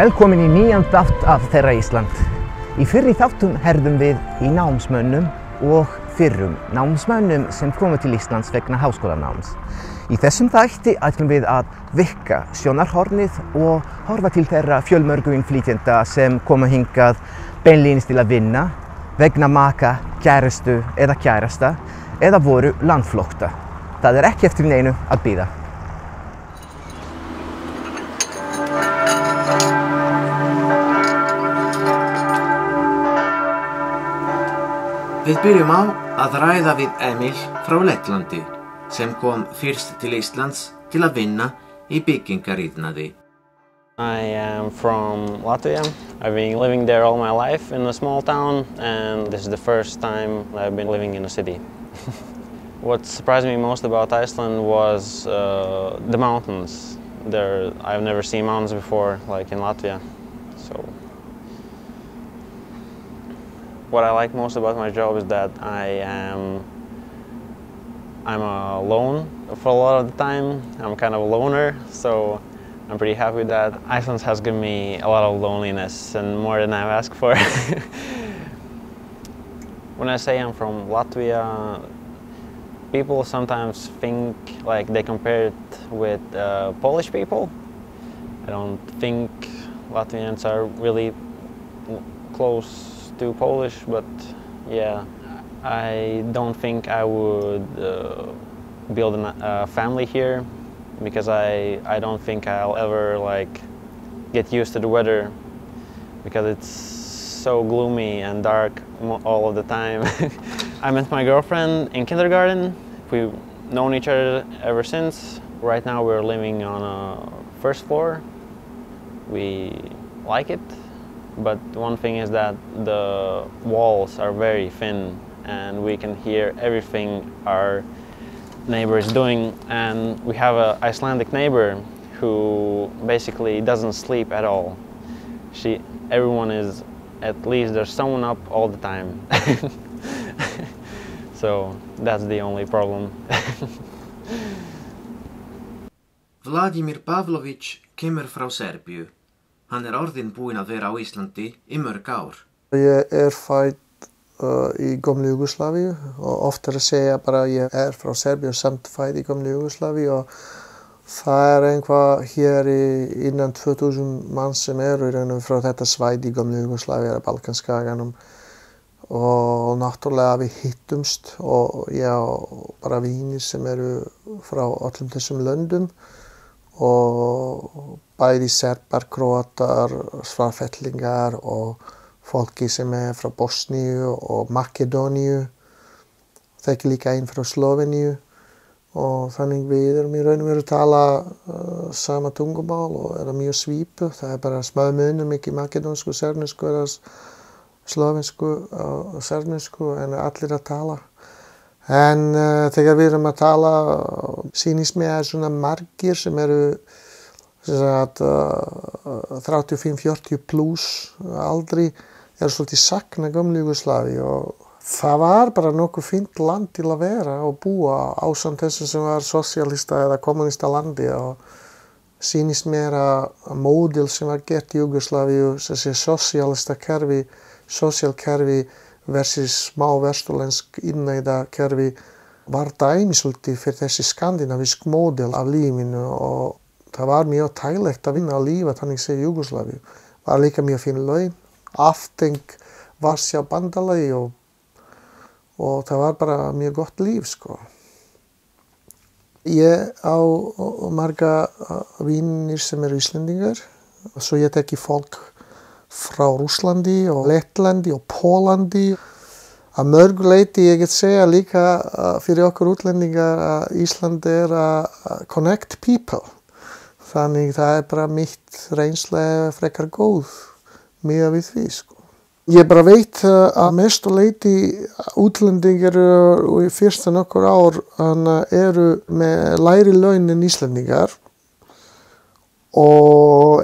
Velkomin í nýjan þátt af Þeirra Ísland. Í fyrri þáttum herðum við í námsmönnum og fyrrum námsmönnum sem komu til Íslands vegna háskólanáms. Í þessum þætti ætlum við að vikka sjónarhornið og horfa til þeirra fjölmörgu innflytjenda sem koma hingað beinlínis til að vinna vegna maka, kærustu eða kærasta eða voru landflótta. Það ekki eftir neinu að bíða. Við byrjum á að ræða við Emil frá Lettlandi sem kom fyrst til Íslands til að vinna í byggingariðnaði. I am from Latvia. I've been living there all my life in a small town, and this is the first time I've been living in a city. What surprised me most about Iceland was the mountains. I've never seen mountains before, like in Latvia. What I like most about my job is that I'm alone for a lot of the time. I'm kind of a loner, so I'm pretty happy with that. Iceland has given me a lot of loneliness and more than I've asked for. When I say I'm from Latvia, people sometimes think like they compare it with Polish people. I don't think Latvians are really close to Polish, but yeah, I don't think I would build a family here because I don't think I'll ever like get used to the weather because it's so gloomy and dark all of the time. I met my girlfriend in kindergarten. We've known each other ever since. Right now we're living on a first floor. We like it. But one thing is that the walls are very thin and we can hear everything our neighbor is doing. And we have an Icelandic neighbor who basically doesn't sleep at all. Everyone is, at least there's someone up all the time. So that's the only problem. Vladimir Pavlovich kemur frá Serbíu. Hann orðinn búinn að vera á Íslandi í mörg ár. Ég fædd í gömlu Júgóslavíu og oft að segja bara ég frá Serbíu og samt fædd í gömlu Júgóslavíu og það eitthvað hér innan 2000 mann sem í raun og frá þetta svæði í gömlu Júgóslavíu eða Balkanskaganum og náttúrulega við hittumst og ég á bara vinir sem frá öllum þessum löndum og bæði serbar, króatar, svarfellingar og fólki sem frá Bosníu og Makedóníu, þekki líka einn frá Sloveníu og þannig við í raun og veru að tala sama tungumál og mjög svipuð. Það bara smá munur mikið makedónsku, serbnesku eða slovensku og serbnesku en allir að tala. En þegar við að tala sýnist mér svona margir sem 35-40 pluss aldri svolítið sakna gömlu Júgóslavíu og það var bara nokkuð fínt land til að vera og búa ásamt þessum sem var sosialista eða kommunista landi og sýnist mér að módel sem var gert í Júgóslavíu, þessi sosialista kerfi, sosialkerfi versus smá vesturlensk innæða kerfi var dæmisvöldi fyrir þessi skandinavísk módel af lífinu og það var mjög tæglegt að vinna að lífa þannig sé Júgóslavíu. Var líka mjög fín laun, Hagþenk var sjá bandalagi og það var bara mjög gott líf sko. Ég á marga vinir sem Íslendingar og svo ég þekki fólk frá Rússlandi og Lettlandi og Pólandi. Að mörgu leyti ég get segja líka fyrir okkur útlendingar að Ísland að connect people. Þannig það bara mitt reynsla frekar góð miðað við því sko. Ég bara veit að mestu leyti útlendingar í fyrsta nokkur ár með lægri laun en Íslendingar og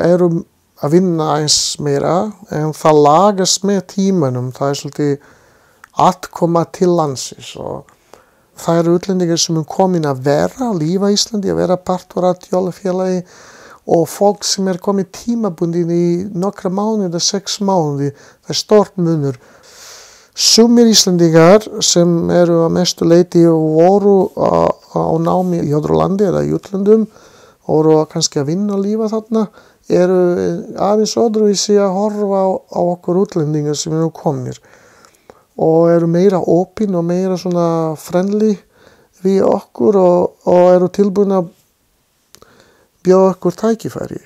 að vinna eins meira en það lagast með tímanum. Það svolítið að koma til landsins og það útlendingar sem komin að vera, lífa í Íslandi, að vera partur af þjóðfélagi og fólk sem komið tímabundið í nokkra mánuði, 6 mánuði, það stórt munur. Sumir Íslandingar sem eru að mestu leyti voru á námi í öðru landi eða í útlöndum, voru kannski að vinna og lífa þarna, eru aðeins öðruvísi að horfa á okkur útlendingar sem eru komnir og eru meira opin og meira svona friendly við okkur og eru tilbúin að bjóða okkur tækifæri.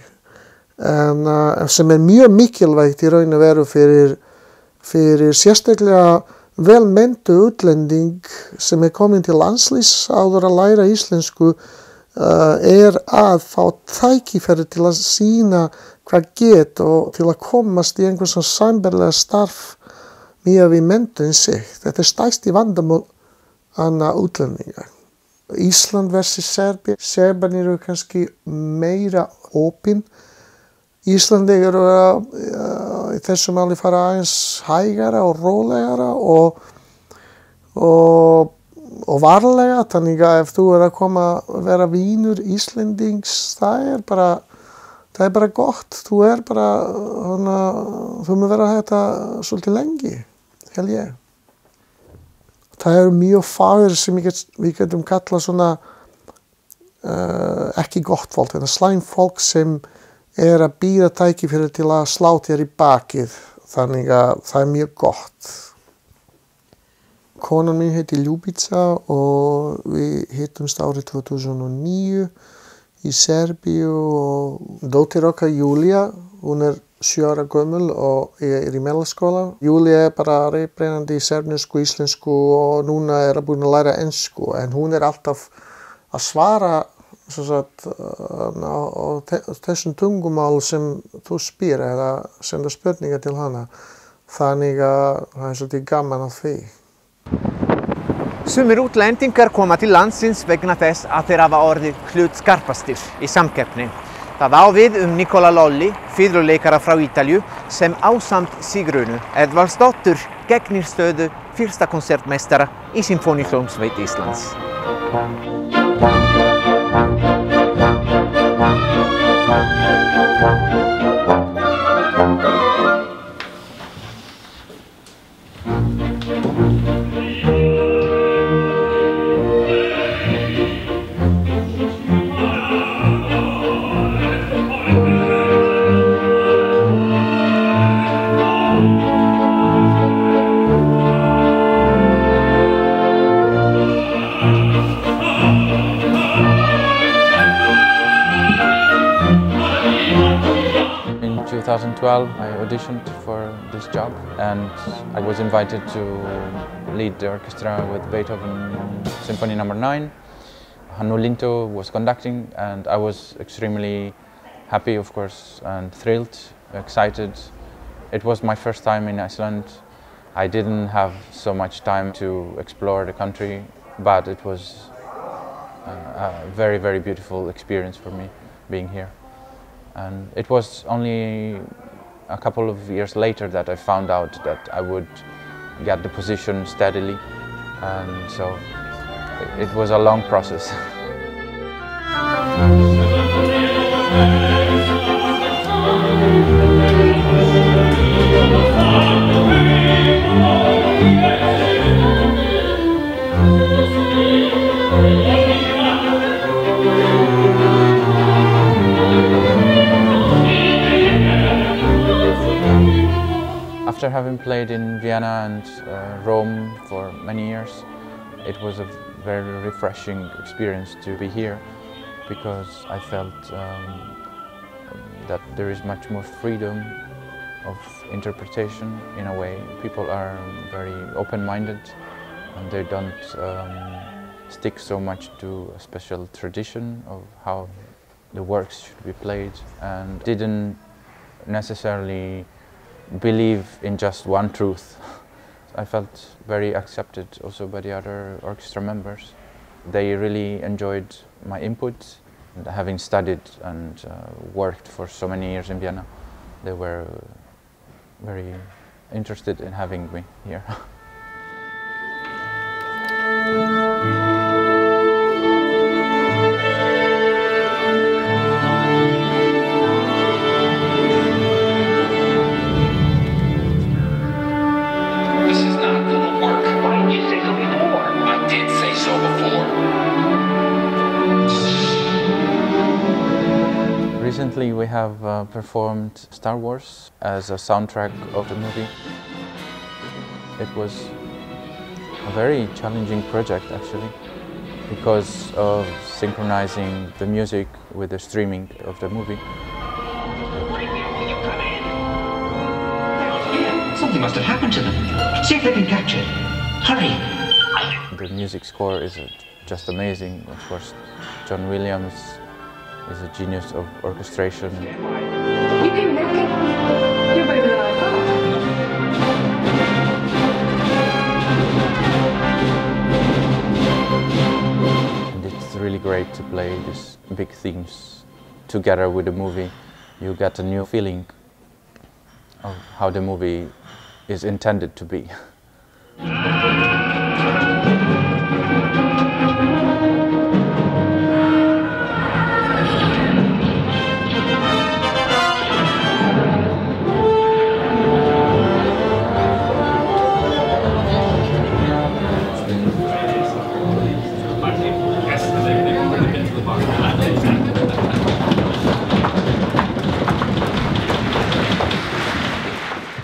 En sem mjög mikilvægt í raun og veru fyrir sérstaklega velmenntu útlending sem komin til landslýs áður að læra íslensku að fá tækifæri til að sýna hvað get og til að komast í einhvers sambærilega starf miðað við menntun sig. Þetta stærsti vandamál annað útlendinga. Ísland versus Serbia. Serbar eru kannski meira opin. Íslandingar eru í þessum máli fara aðeins hægara og rólegara og varlega, þannig að ef þú að koma að vera vinur Íslendings, það er bara gott. Þú mun vera þetta svolítið lengi, held ég. Það eru mjög fáir sem við getum kallað svona ekki gott fólk, þetta slæm fólk sem að bíða tækifæri til að slá þér í bakið, þannig að það er mjög gott. Konan mín heiti Ljubica og við hittumst árið 2009 í Serbíu og dóttir okkar Júlia, hún 7 ára gömul og ég í meðalskóla. Júlia bara reybrennandi í serbnesku, íslensku og núna búin að læra ensku, en hún alltaf að svara á þessum tungumál sem þú spyr eða senda spurningar til hana. Þannig að það svolítið gaman að því. Sumir útlendingar koma til landsins vegna þess að þeir hafa orðið hlutskarpastir í samkeppni. Það á við Nicola fiðluleikara frá Ítalíu sem ásamt Sigrúnu Edvardsdóttur gegnir stöðu fyrsta konsertmeistara í Sinfóníuhljómsveit Íslands. In 2012 I auditioned for this job and I was invited to lead the orchestra with Beethoven Symphony No. 9. Hannu Linto was conducting and I was extremely happy, of course, and thrilled, excited. It was my first time in Iceland. I didn't have so much time to explore the country, but it was a very, very beautiful experience for me being here. And it was only a couple of years later that I found out that I would get the position steadily, and so it was a long process. After having played in Vienna and Rome for many years, it was a very refreshing experience to be here because I felt that there is much more freedom of interpretation in a way. People are very open-minded and they don't stick so much to a special tradition of how the works should be played and didn't necessarily believe in just one truth. I felt very accepted also by the other orchestra members. They really enjoyed my input. And having studied and worked for so many years in Vienna, they were very interested in having me here. Recently we have performed Star Wars as a soundtrack of the movie. It was a very challenging project actually, because of synchronizing the music with the streaming of the movie. Something must have happened to them. See if they can catch it. Hurry! The music score is just amazing. Of course, John Williams is a genius of orchestration. You came naked? You're braver than I thought. And it's really great to play these big themes together with the movie. You get a new feeling of how the movie is intended to be.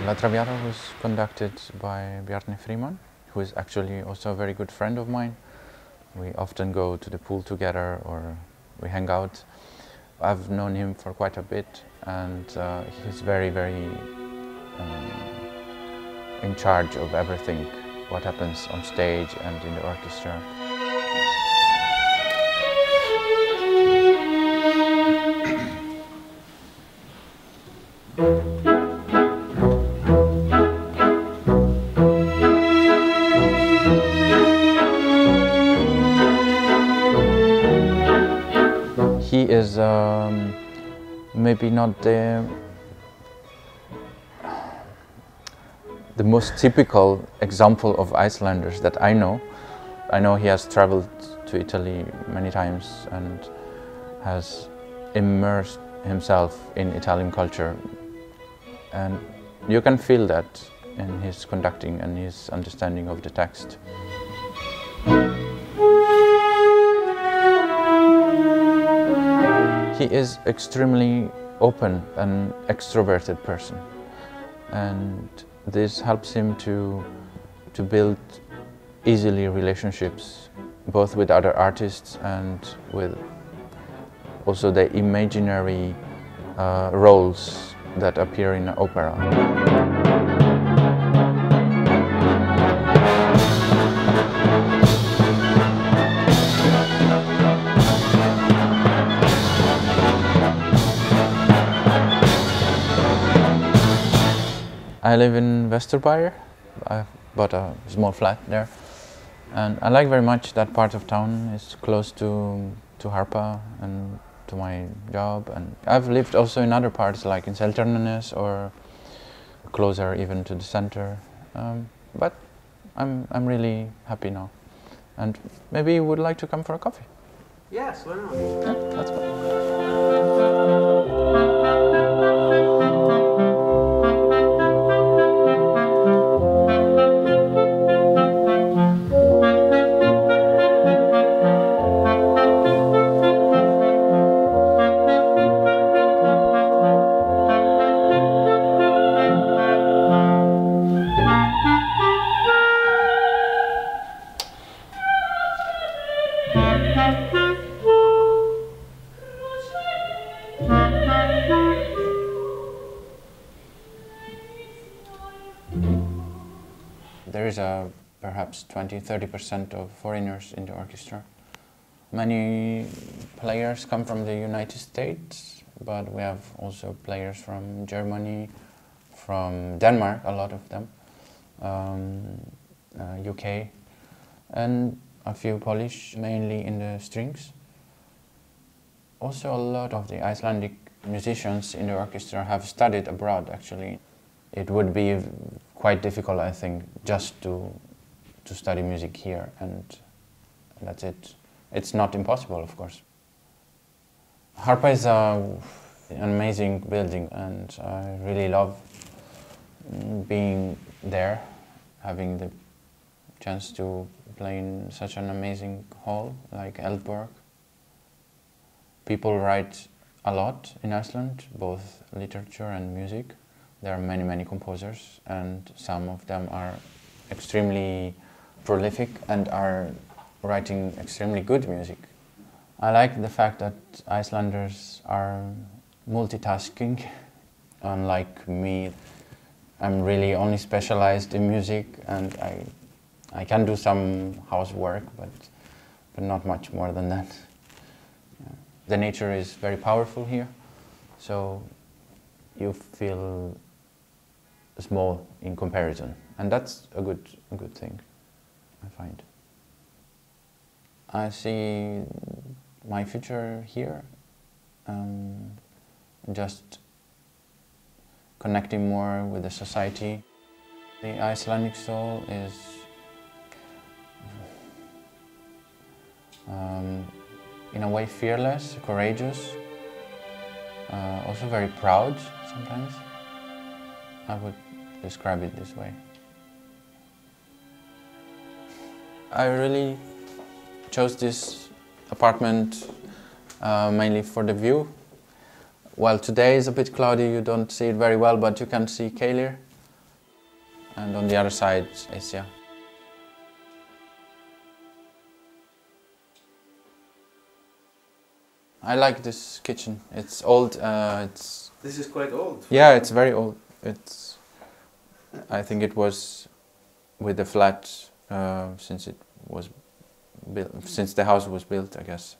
La Traviata was conducted by Bjarni Frímann, who is actually also a very good friend of mine. We often go to the pool together or we hang out. I've known him for quite a bit, and he's very, very in charge of everything, what happens on stage and in the orchestra. He is maybe not the most typical example of Icelanders that I know. I know he has traveled to Italy many times and has immersed himself in Italian culture, and you can feel that in his conducting and his understanding of the text. He is extremely open and extroverted person, and this helps him to build easily relationships both with other artists and with also the imaginary roles that appear in opera. I live in Vesturbæjar. I bought a small flat there, and I like very much that part of town. It's close to Harpa and to my job, and I've lived also in other parts like in Seltjarnarnes or closer even to the center. But I'm really happy now, and maybe you would like to come for a coffee. Yes, why not? Yeah, let's go. There is perhaps 20–30% of foreigners in the orchestra. Many players come from the United States, but we have also players from Germany, from Denmark, a lot of them, UK, and a few Polish, mainly in the strings. Also a lot of the Icelandic musicians in the orchestra have studied abroad, actually. It would be quite difficult, I think, just to study music here, and that's it. It's not impossible, of course. Harpa is an amazing building, and I really love being there, having the chance to play in such an amazing hall like Eldborg. People write a lot in Iceland, both literature and music. There are many, many composers, and some of them are extremely prolific and are writing extremely good music. I like the fact that Icelanders are multitasking. Unlike me, I'm really only specialized in music, and I can do some housework, but not much more than that. Yeah. The nature is very powerful here, so you feel small in comparison, and that's a good thing, I find. I see my future here, just connecting more with the society. The Icelandic soul is in a way fearless, courageous, also very proud sometimes. I would describe it this way. I really chose this apartment mainly for the view. While today is a bit cloudy, you don't see it very well, but you can see Keilir, and on the other side, Asia. I like this kitchen. It's old. This is quite old. Yeah, it's very old. I think it was with the flat since it was built, since the house was built, I guess.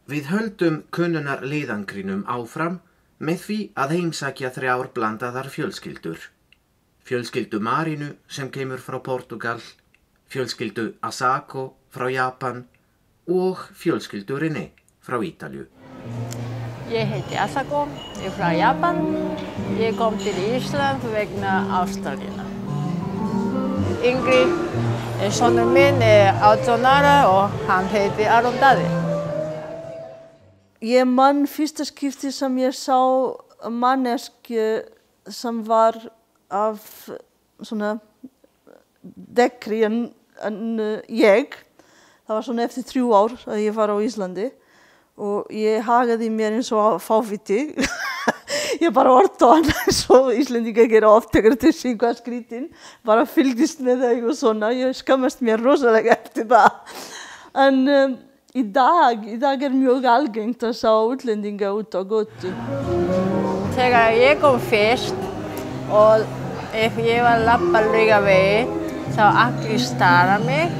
Við höldum kunnunar leiðangrinum áfram með því að heimsækja 3 blandaðar fjölskyldur. Fjölskyldu Marinu sem kemur frá Portugal, fjölskyldu Asako frá Japan og fjölskyldu René frá Ítalíu. Ég heiti Asako, ég frá Japan. Ég kom til Ísland vegna ástarina. Yngri sonur minn 18 ára og hann heiti Aron Daði. Ég man fyrsta skipti sem ég sá manneskju sem var af svona dekkri en ég. Það var svona eftir 3 ár að ég var á Íslandi og ég hagaði mér eins og fáviti. Ég bara orti á hann eins og Íslendingar gera oft þegar til sín hvað skrítinn. Bara fylgdist með þau og svona. Ég skammast mér rosalega eftir það. En í dag mjög algengt að sjá útlendinga út á götu. Þegar ég kom fyrst og ef ég var að labba líka vegi, þá allir stara mig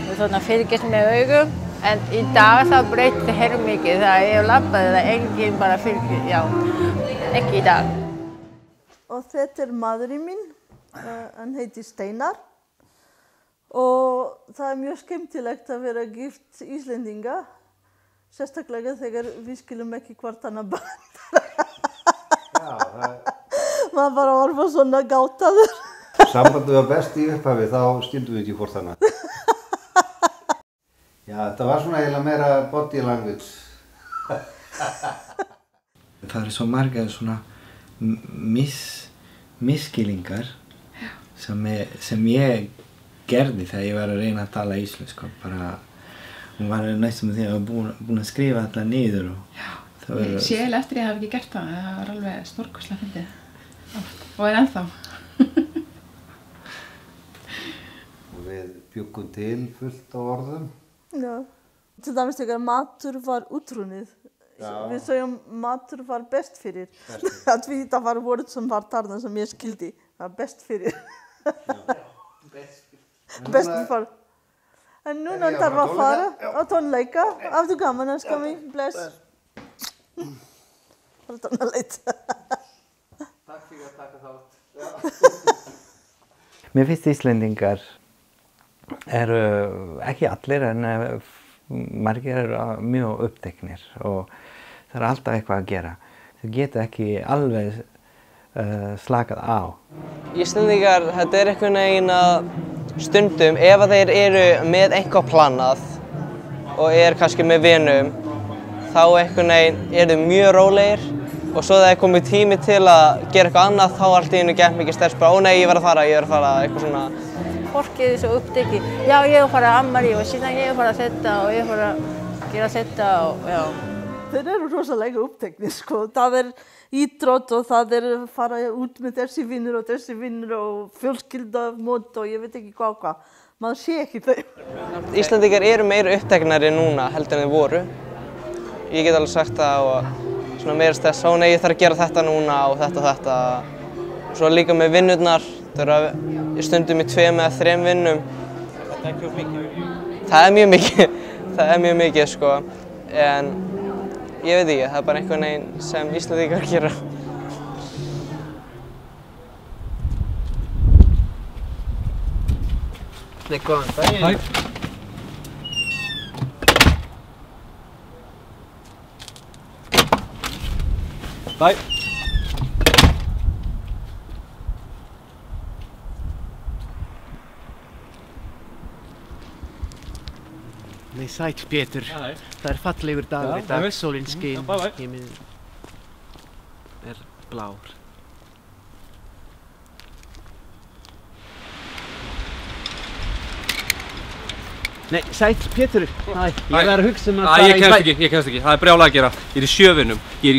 og svona fylgist með augum. En í dag þá breytti heilmikið þegar ég labbaði það enginn bara fylgist, já, ekki í dag. Og þetta maðurinn minn, hann heitir Steinar. Og það mjög skemmtilegt að vera gift Íslendinga, sérstaklega þegar við skilum ekki hvort annað brandara. Já, það... Maður bara orfa svona gátaður. Sambandið var best í upphafi, þá skildum við ekki hvort annað. Já, þetta var svona eiginlega meira body language. Það svo margar svona misskilningar sem ég gerði þegar ég var að reyna að tala íslensku. Hún var næstum því að búin að skrifa alla niður. Ég sé eftir ég hafi ekki gert það. Það var alveg stórkostlega fyndið. Og ennþá. Og við bjuggum til fullt á orðum. Já. Til dæmis þegar matur var útrunnið. Við segjum matur var best fyrir. Að því það var orð sem var þarna sem ég skildi. Það var best fyrir. Best fyrir. En núna þarf að fara á tónleika. Aftur gaman, elskar mig. Bless. Það tónleika. Takk fyrir að taka þátt. Mér finnst Íslendingar eru ekki allir en margir eru mjög uppteknir og það er alltaf eitthvað að gera. Þau geta ekki alveg slakað á. Íslendingar, þetta einhvern veginn að stundum ef að þeir eru með eitthvað planað og kannski með vinum, þá einhvern veginn eru mjög rólegir og svo þegar komið tími til að gera eitthvað annað, þá allt í einu gett mikið stress bara, ó nei, ég verð að fara, eitthvað svona. Fólkið er svo upptekið, já ég fara að ammali og síðan ég fara að þetta og ég fara að gera þetta og já. Þeir eru rosalega uppteknir, sko. Það íþrótt og það fara út með þessi vinnur og fjölskyldumót og ég veit ekki hvað. Maður sé ekki þau. Íslendingar eru meira uppteknari núna heldur en þeir voru. Ég get alveg sagt það og svona meira stress, nei ég þarf að gera þetta núna og þetta. Svo líka með vinnurnar, það eru stundum í 2 eða 3 vinnum. Það er ekki mikið? Það er mjög mikið, sko. En ég veit ekki, það er bara einhvern veginn sem Íslendingar gera. Góðan daginn. Hæ. Bye. Nei, sæll Pétur. Það fallegur dagur í dag, sólin skín, himinn blár. Nei, sæll Pétur. Ég var að hugsa að fara Ég kemst ekki, það er brjálæði að gera. Ég er í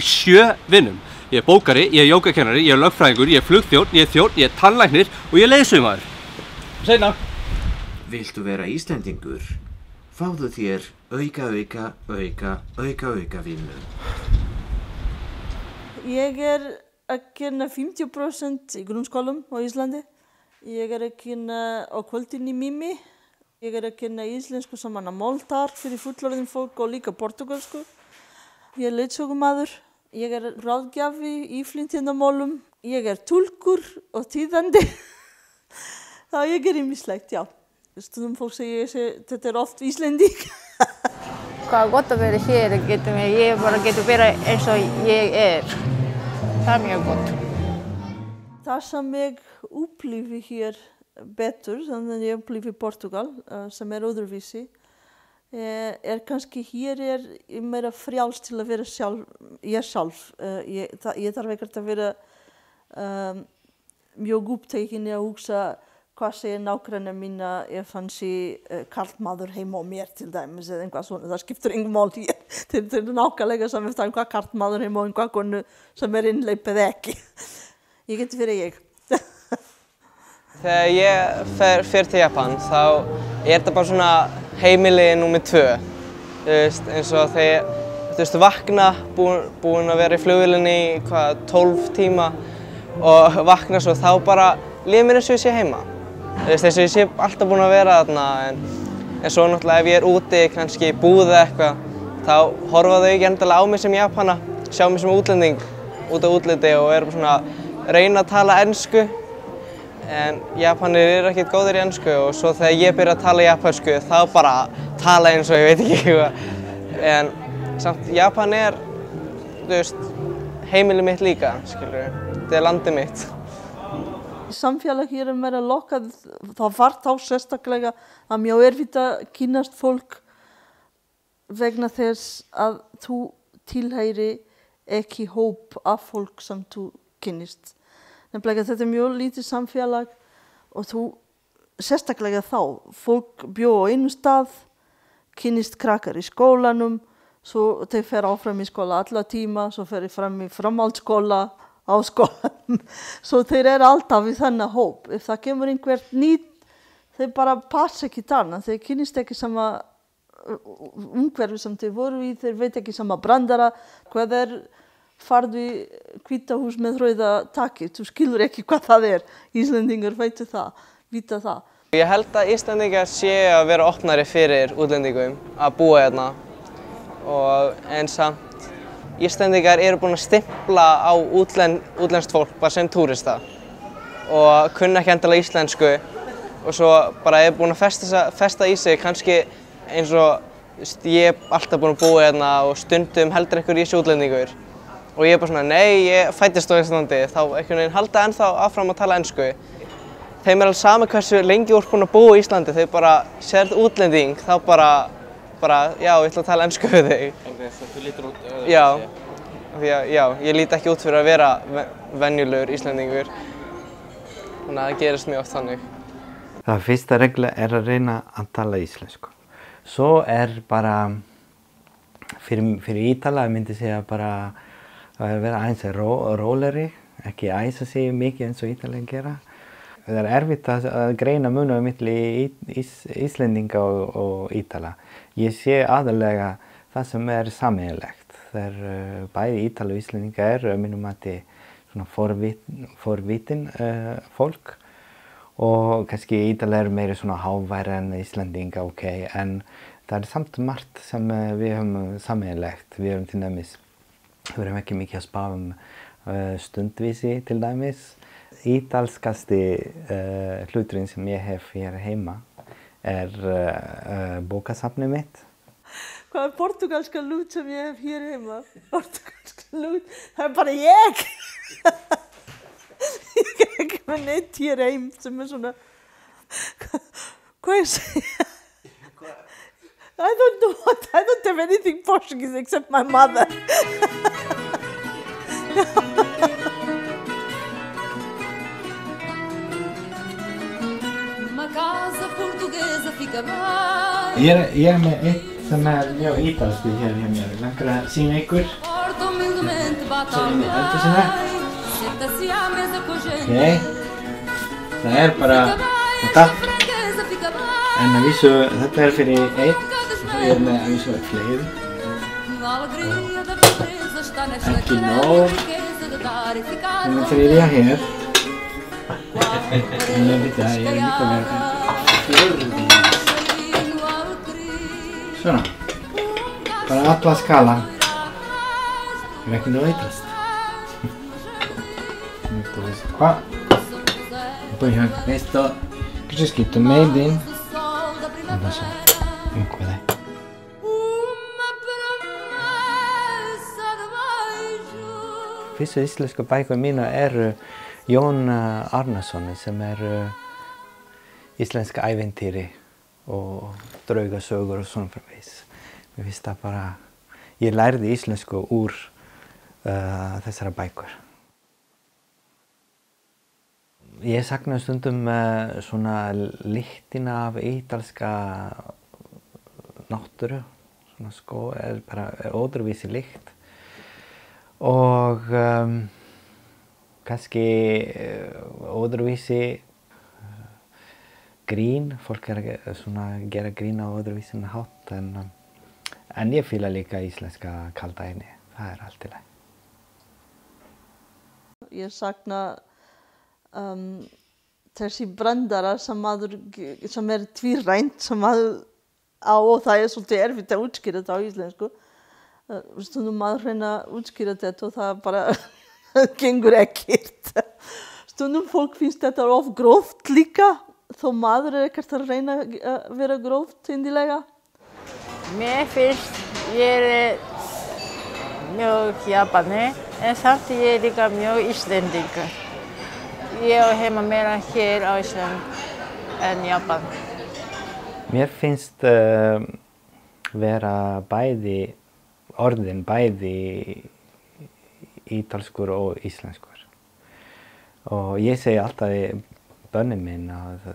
7 vinnum. Ég er bókari, ég er jógakennari, ég er lögfræðingur, ég er flugþjónn, ég er þjónn, ég er tannlæknir og ég er leiðsögumaður. Seinna. Viltu vera Íslendingur? Fáðu þér auka vinnu. Ég er að kenna 50% í grunnskólum á Íslandi. Ég er að kenna á kvöldin í Mimi. Ég er að kenna íslensku sem máltar fyrir fullorðin fólk og líka portugalsku. Ég er leiðsögumaður. Ég er ráðgjafi í flintindamálum. Ég er túlkur og þýðandi. Það ég er ýmislegt, já. Stundum fólk segir þetta oft Íslending. Hvað gott að vera hér, ég bara getur vera eins og ég er. Það er mjög gott. Það sem ég upplifi hér betur, þannig að ég upplifi Portugal, sem öðruvísi, kannski hér meira frjálst til að vera ég sjálf. Ég þarf ekkert að vera mjög upptekin í að hugsa hvað segir nágrannar mína ef hann sé karlmaður heima á mér til dæmis eða eitthvað svona. Það skiptir engum mál hér. Þetta er nákvæmlega saman eftir hvað karlmaður heima á einhvað konu sem innleipið ekki. Ég geti verið ég. Þegar ég fer til Japan þá þetta bara svona heimili númer 2. Eins og þegar vakna, búin að vera í flugvélinni í 12 tíma og vakna svo þá bara líður mér eins og ég sé heima. Þess að ég sé alltaf búin að vera þarna en svo náttúrulega ef ég er úti, kannski í búð eða eitthvað, þá horfa þau ekki endilega á mig sem Japana, sjá mig sem útlending út á útliti og bara svona reyna að tala ensku. En Japanir ekkert góðir í ensku og svo þegar ég byrja að tala japansku þá bara tala eins og ég veit ekki hvað. En samt Japan heimili mitt líka, skilur. Þetta er landið mitt. Samfélag hér meira lokað, það var þá sérstaklega að mjög erfitt að kynnast fólk vegna þess að þú tilheyri ekki hóp af fólk sem þú kynnist. Nefnilega þetta mjög lítið samfélag og þú sérstaklega þá, fólk bjó á einu stað, kynnist krakkar í skólanum, svo þeir fer áfram í skóla alla tíma, svo fer ég fram í framhaldsskóla á skólanum. Svo þeir alltaf í þennan hóp. Ef það kemur einhvert nýtt, þeir bara passa ekki þarna, þeir kynnist ekki sama umhverfi sem þeir voru í, þeir veit ekki sama brandara, hvað farðu í hvíta hús með rauða taki, þú skilur ekki hvað það Íslendingar vita það. Ég held að Íslendingar séu að vera opnari fyrir útlendingum að búa hérna en samt Íslendingar eru búin að stimpla á útlenskt fólk bara sem túrista og kunna ekki endilega íslensku og svo bara búin að festa í sig kannski eins og ég alltaf búin að búa hérna og stundum heldur einhver í sig útlendingur. Og ég bara svona, nei, ég fæddist á Íslandi, þá einhvern veginn halda ennþá áfram að tala ensku. Þeim alveg sama hversu lengi þú ert búin að búa í Íslandi, þau bara sérð útlending, þá bara, já, ég ætla að tala ensku við þig. Þú lítur út Já, ég lít ekki út fyrir að vera venjulegur Íslendingur. Þannig að það gerist mjög oft þannig. Það fyrsta regla að reyna að tala íslensku. Svo bara fyrir Ítala myndi segja bara að vera aðeins rólegri, ekki æsa sig mikið eins og Ítalir gera. Það er erfitt að greina muninn á milli Íslendinga og Ítala. Ég sé aðallega það sem er sameiginlegt. Bæði Ítali og Íslendinga eru að mínum mati svona forvitin fólk og kannski Ítali eru meira svona háværi en Íslendinga, en það er samt margt sem við höfum sameiginlegt. Við höfum til dæmis, við höfum ekki mikið að spá stundvísi til dæmis. Ítalskasti hluturinn sem ég hef hér heima bókasafnið mitt. Hvað er portugalska lút sem ég hef hér heima? Portugalska lút, það er bara ég! Ég er ekki með neitt hér heim sem er svona... Hvað ég segja? I don't have anything Portuguese except my mother. Ég er með eitt sem er mjög ítalskt hér hjá mér. Langar að sýna ykkur. Svo inn í eldhúsinu. Það er bara þetta. En að vísu, þetta er fyrir einn. Ég er með að vísu fleiri. Ekki nóg. Þannig fyrir ég hér. En ég veit að ég er líka verið svona, bara alla skalan. Ég er ekki nóg ítalskt. Qua. E poi questo c'è scritto made in. Non lo so. Comunque dai. Fyrstu íslensku bækur mína Jón Bjarnason sem íslenska ævintýri og draugasögur og svona framvegis. Mér finnst það bara, ég lærði íslensku úr þessara bækur. Ég sakna stundum svona lyktina af ítalska náttúru, svona bara öðruvísi lykt og kannski öðruvísi grín, fólk svona gera grín á öðruvísi hátt en ég fíla líka íslenska kaldhæðni, það er allt í lagi. Ég sakna þessi brandara sem er tvírænt sem maður á og það er svolítið erfitt að útskýra þetta á íslensku. Stundum maður reyna að útskýra þetta og það bara gengur ekkert. Stundum fólk finnst þetta of gróft líka, þó maður er ekkert að reyna að vera gróft indilega. Mér finnst ég er mjög Japani, en samt ég er líka mjög Íslendingur. Ég á heima meira hér á Ísland en Japan. Mér finnst vera orðin bæði ítalskur og íslenskur. Og ég segi alltaf við börnin minn að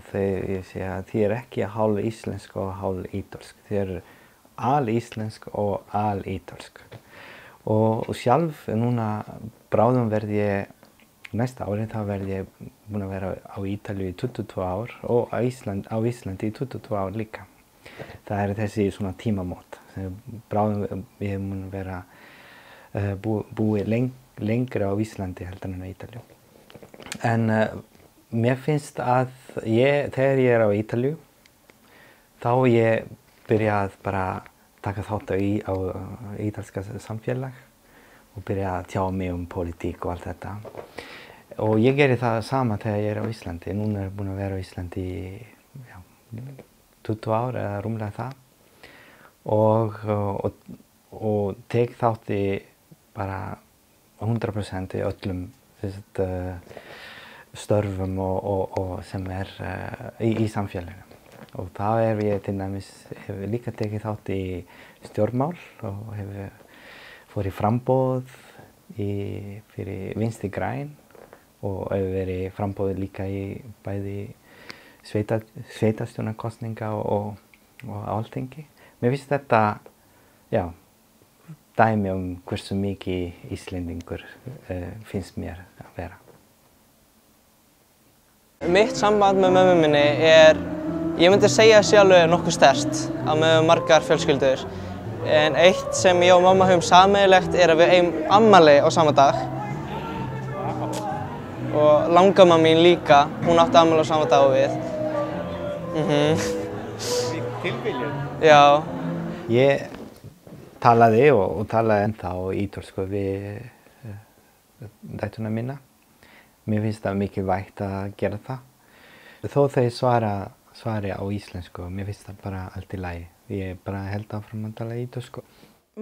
ég segi að þið er ekki hálf íslensk og hálf ítalsk. Þið er alíslensk og alítalsk. Og sjálf núna bráðum næsta ári þá verð ég búin að vera á Ítalíu í 22 ár og á Íslandi í 22 ár líka. Það er þessi svona tímamót. Bráðum við mun vera búið lengra á Íslandi heldur en á Ítalíu. En mér finnst að þegar ég er á Ítalíu, þá ég byrja að bara taka þátt á ítalska samfélag og byrja að tjá mig pólitík og allt þetta. Og ég geri það sama þegar ég er á Íslandi. Núna er ég búin að vera á Íslandi í 20 ár eða rúmlega það. Og tek þátt í bara 100% í öllum störfum og sem er í samfélaginu. Og þá ég til dæmis hef líka tekið þátt í stjórnmál og fór í framboð fyrir Vinstri græn og hef verið í framboði líka í bæði sveitarstjórnarkosninga og Alþingi. Mér finnst þetta, dæmi hversu mikið Íslendingur finnst mér að vera. Mitt samband með mömmu minni ég myndi segja sjálfur nokkuð sterkt að með margar fjölskyldur. En eitt sem ég og mamma höfum sameiginlegt að við eigum afmæli á sama dag. Og langamma mín líka, hún átti afmæli á sama dag og við. Tilviljun? Já. Ég talaði og talaði ennþá ítölsku við dæturnar mína. Mér finnst það mikilvægt að gera það. Þó þeir svari á íslensku, mér finnst það bara allt í lagi. Ég bara held áfram að tala ítölsku.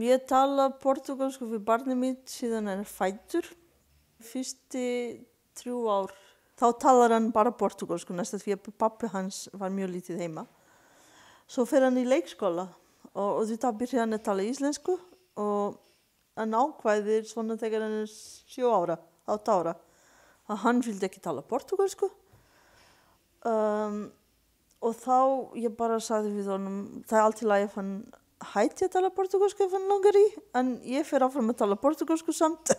Ég tala portugalsku við barnið mitt síðan hann fæddur. Fyrstu 3 ár, þá talar hann bara portugalsku næst því að pappi hans var mjög lítið heima. Svo fer hann í leikskóla og þá byrjar hann að tala íslensku og hann ákvæðir svona þegar hann 7 ára, 8 ára. Að hann vildi ekki tala portugalsku. Og þá ég bara sagði við honum, það allt í lagi ef hann hætti að tala portugalsku ef hann langar í, en ég fer áfram að tala portugalsku samt.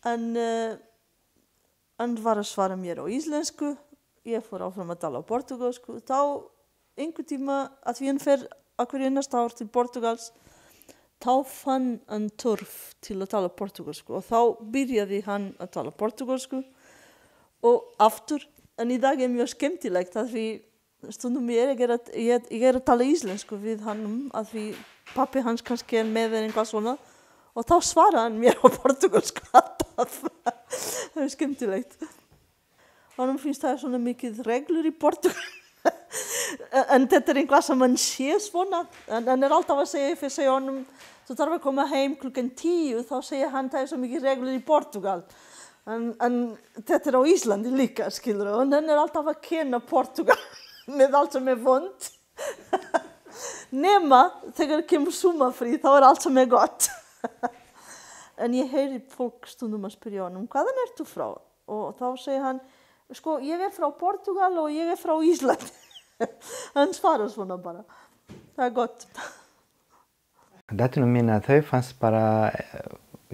En hann var að svara mér á íslensku, ég fór áfram að tala portugalsku. Þá einhvern tíma að því hann fer að hverju einasta ár til Portugals, þá fann hann törf til að tala portugalsku og þá byrjaði hann að tala portugalsku og aftur, en í dag mjög skemmtilegt að því stundum ég að tala íslensku við hann að því pappi hans kannski með eitthvað svona og þá svara hann mér á portugalsku alltaf. Það skemmtilegt. Honum finnst það svona mikið reglur í Portugal. En þetta eitthvað sem hann sé svona. Hann alltaf að segja, ef ég segja honum, þú þarf að koma heim klukkan 10, þá segja hann það svo mikið reglur í Portugal. En þetta á Íslandi líka, skilur, og hann alltaf að kenna Portugal með allt sem vond. Nema, þegar kemur sumarfrí, þá allt sem gott. En ég heyri fólk stundum að spyrja honum, hvaðan ertu frá? Og þá segir hann, sko, ég frá Portugal og ég frá Ísland. Hann svarar svona bara. Það gott. Dæturnar mína, þau fannst bara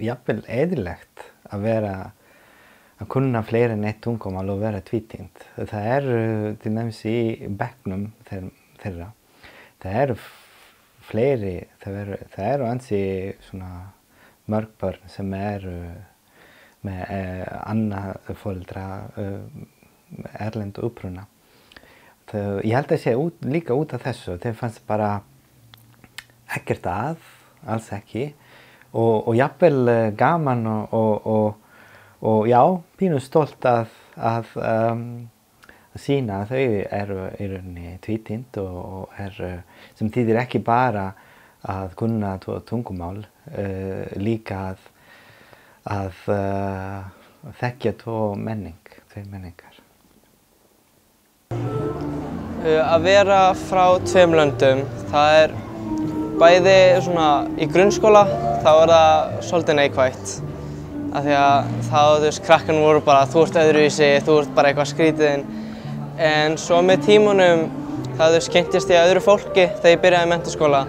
jafnvel eðlilegt að kunna fleiri en eitt tungumál og vera tvítyngd. Það til dæmis í bekknum þeirra. Það fleiri, það ansi svona mörg börn sem með annað foreldra erlend uppruna. Ég held að sé líka út af þessu. Þeir fannst bara ekkert alls ekki. Og jafnvel gaman og já, pínu stolt að sýna að þau í rauninni tvítyngd og sem þýðir ekki bara að kunna tungumál, líka að þekkja tveir menningar. Að vera frá 2 löndum, það bæði svona í grunnskóla, þá það svolítið neikvætt. Af því að þá krakkarnir voru bara, þú ert öðruvísi, þú ert bara eitthvað skrítinn. En svo með tímunum, þá kynntist ég öðru fólki þegar ég byrjaði í menntaskóla.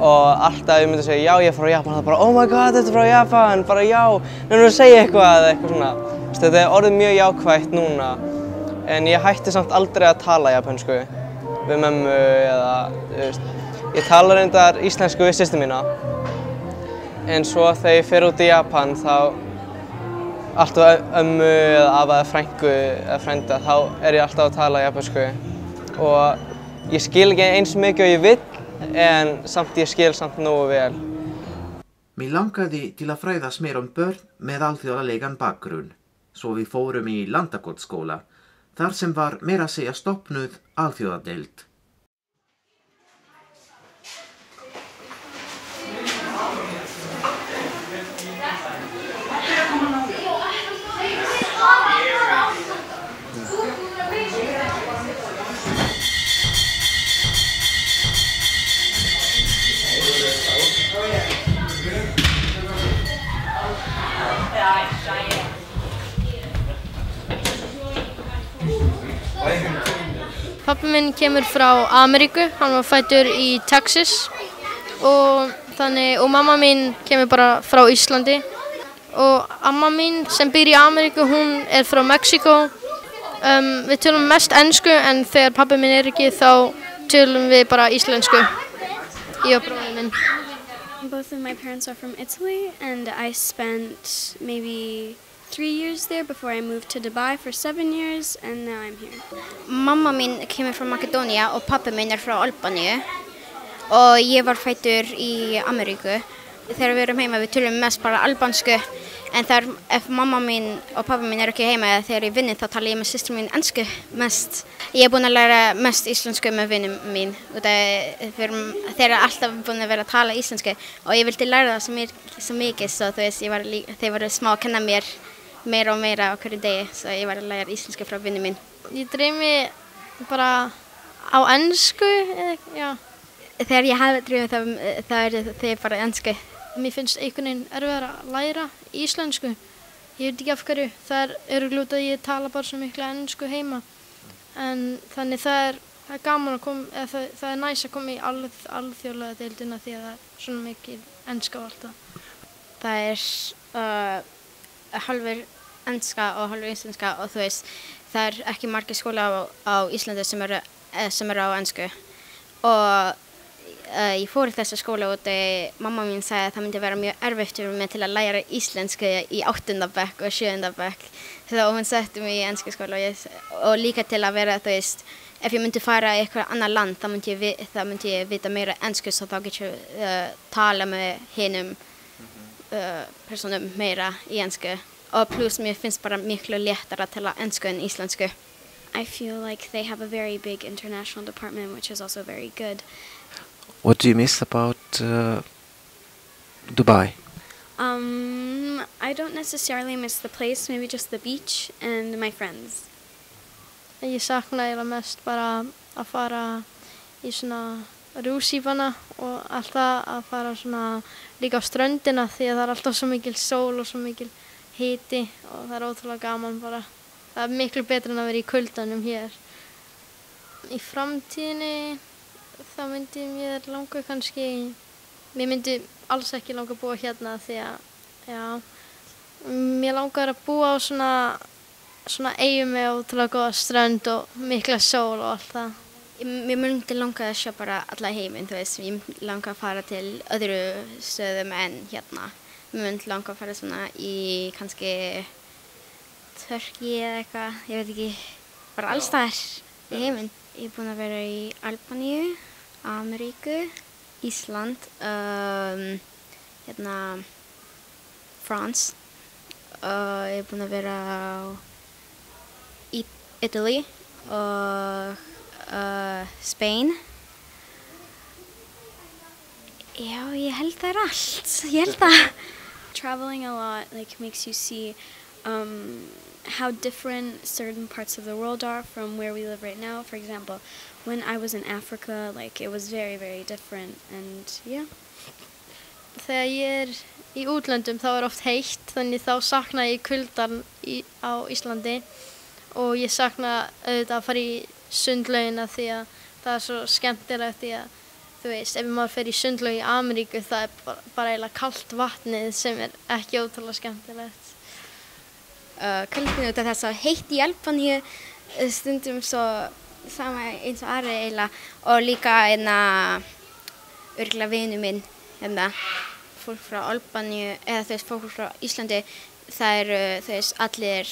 Og alltaf ég myndi segja, já, ég frá Japan, það bara, oh my god, þetta frá Japan, bara já, nefnum að segja eitthvað svona. Þetta orðið mjög jákvætt núna. En ég hætti samt aldrei að tala japansku við mömmu eða, ég tala reyndar íslensku við systur mína. En svo þegar ég fer út í Japan, þá alltaf ömmu eða afa eða frænku eða frænda, þá ég alltaf að tala japansku. Og ég skil ekki eins mikið og ég vill, en samt ég skil samt nógu vel. Mig langaði til að fræðast meira börn með alþjóðlegan bakgrunn, svo við fórum í Landakotsskóla, þar sem var meira að segja stofnuð alþjóðadeild. Pappi minn kemur frá Ameríku, hann var fæddur í Texas og þá Þannig, og mamma mín kemur bara frá Íslandi og amma mín sem býr í Ameríku, hún frá Mexíkó. Við tölum mest ensku en þegar pabbi minn ekki þá tölum við bara íslensku. Ég og bróðir minn. Both of my parents are from Italy and I spent maybe 3 years there before I moved to Dubai for 7 years and now I'm here. Mamma mín kemur frá Makedónia og pabbi minn frá Albaníu og ég var fæddur í Ameríku. Þegar við erum heima við tölum mest bara albansku en ef mamma mín og pabbi mín ekki heima eða þegar ég vinni þá tala ég með systur mín ensku mest. Ég búin að læra mest íslensku með vinnum mín og þeir alltaf búin að vera að tala íslensku og ég vildi læra það svo mikið svo þú veist þeir voru smá að kenna mér meira og meira á hverju degi svo ég var að læra íslensku frá vinnum mín. Ég dreymi bara á ensku já. Þegar ég hafi dreymi þá þeir bara ensku. Mér finnst einhvern veginn erfiðar að læra íslensku. Ég veit ekki af hverju. Það örugglega að ég tala bara svo mikla ensku heima. En þannig það gaman að koma, það næs að koma í alþjóðlega deildina því að það svona mikil enska og allt það. Það hálfur enska og hálfur íslenska og þú veist, það ekki margir skóla á Íslandi sem eru á ensku. Og ég fór í þessa skóla og mamma mín sagði að það myndi vera mjög erfitt fyrir mig til að læra íslensku í 8. bekk og 7. bekk. Þá hún setti mig í ensku skóla og líka til að vera, þú veist, ef ég myndi fara í eitthvað annað land þá myndi ég vita meira ensku svo þá get ég tala með hinum personum meira í ensku. Og pluss mér finnst bara miklu léttara að tala ensku en íslensku. I feel like they have a very big international department which is also very good. What do you miss about Dubai? I don't necessarily miss the place, maybe just the beach and my friends. Ég sakna eiginlega mest bara að fara í svona rússífana og alltaf að fara svona líka á ströndina því að það alltaf svo mikil sól og svo mikil hiti og það ótrúlega gaman bara. Það miklu betra en að vera í kuldanum hér. Í framtíðinni þá myndi mér langa kannski, mér myndi alls ekki langa að búa hérna því að, já, mér langar að búa á svona eyju með ótrúlega góða strönd og mikla sól og allt það. Mér myndi langa að sjá bara alla heiminn, þú veist, ég langa að fara til öðru stöðum en hérna. Mér myndi langa að fara svona í kannski Þorgeir eða eitthvað, ég veit ekki, bara alls þar í heiminn. Ég búin að vera í Albaníu, Ameríku, Ísland, France. Ég búin að vera í Italy og Spain. Já, ég held það allt. Ég held það. Traveling a lot makes you see how different certain parts of the world are from where we live right now. For example, when I was in Africa, it was very, very different and yeah. Þegar ég í útlöndum þá oft heitt, þannig þá sakna ég kuldan á Íslandi og ég sakna auðvitað að fara í sundlaugina því að það svo skemmtilegt því að þú veist, ef maður fer í sundlaug í Ameríku það bara eiginlega kalt vatnið sem ekki ótrúlega skemmtilegt. Kaldinu út af þess að heitt í Albaníu stundum svo sama eins og aðri eiginlega og líka örugglega vinur minn fólk frá Albaníu eða þú veist fólk frá Íslandi það þú veist allir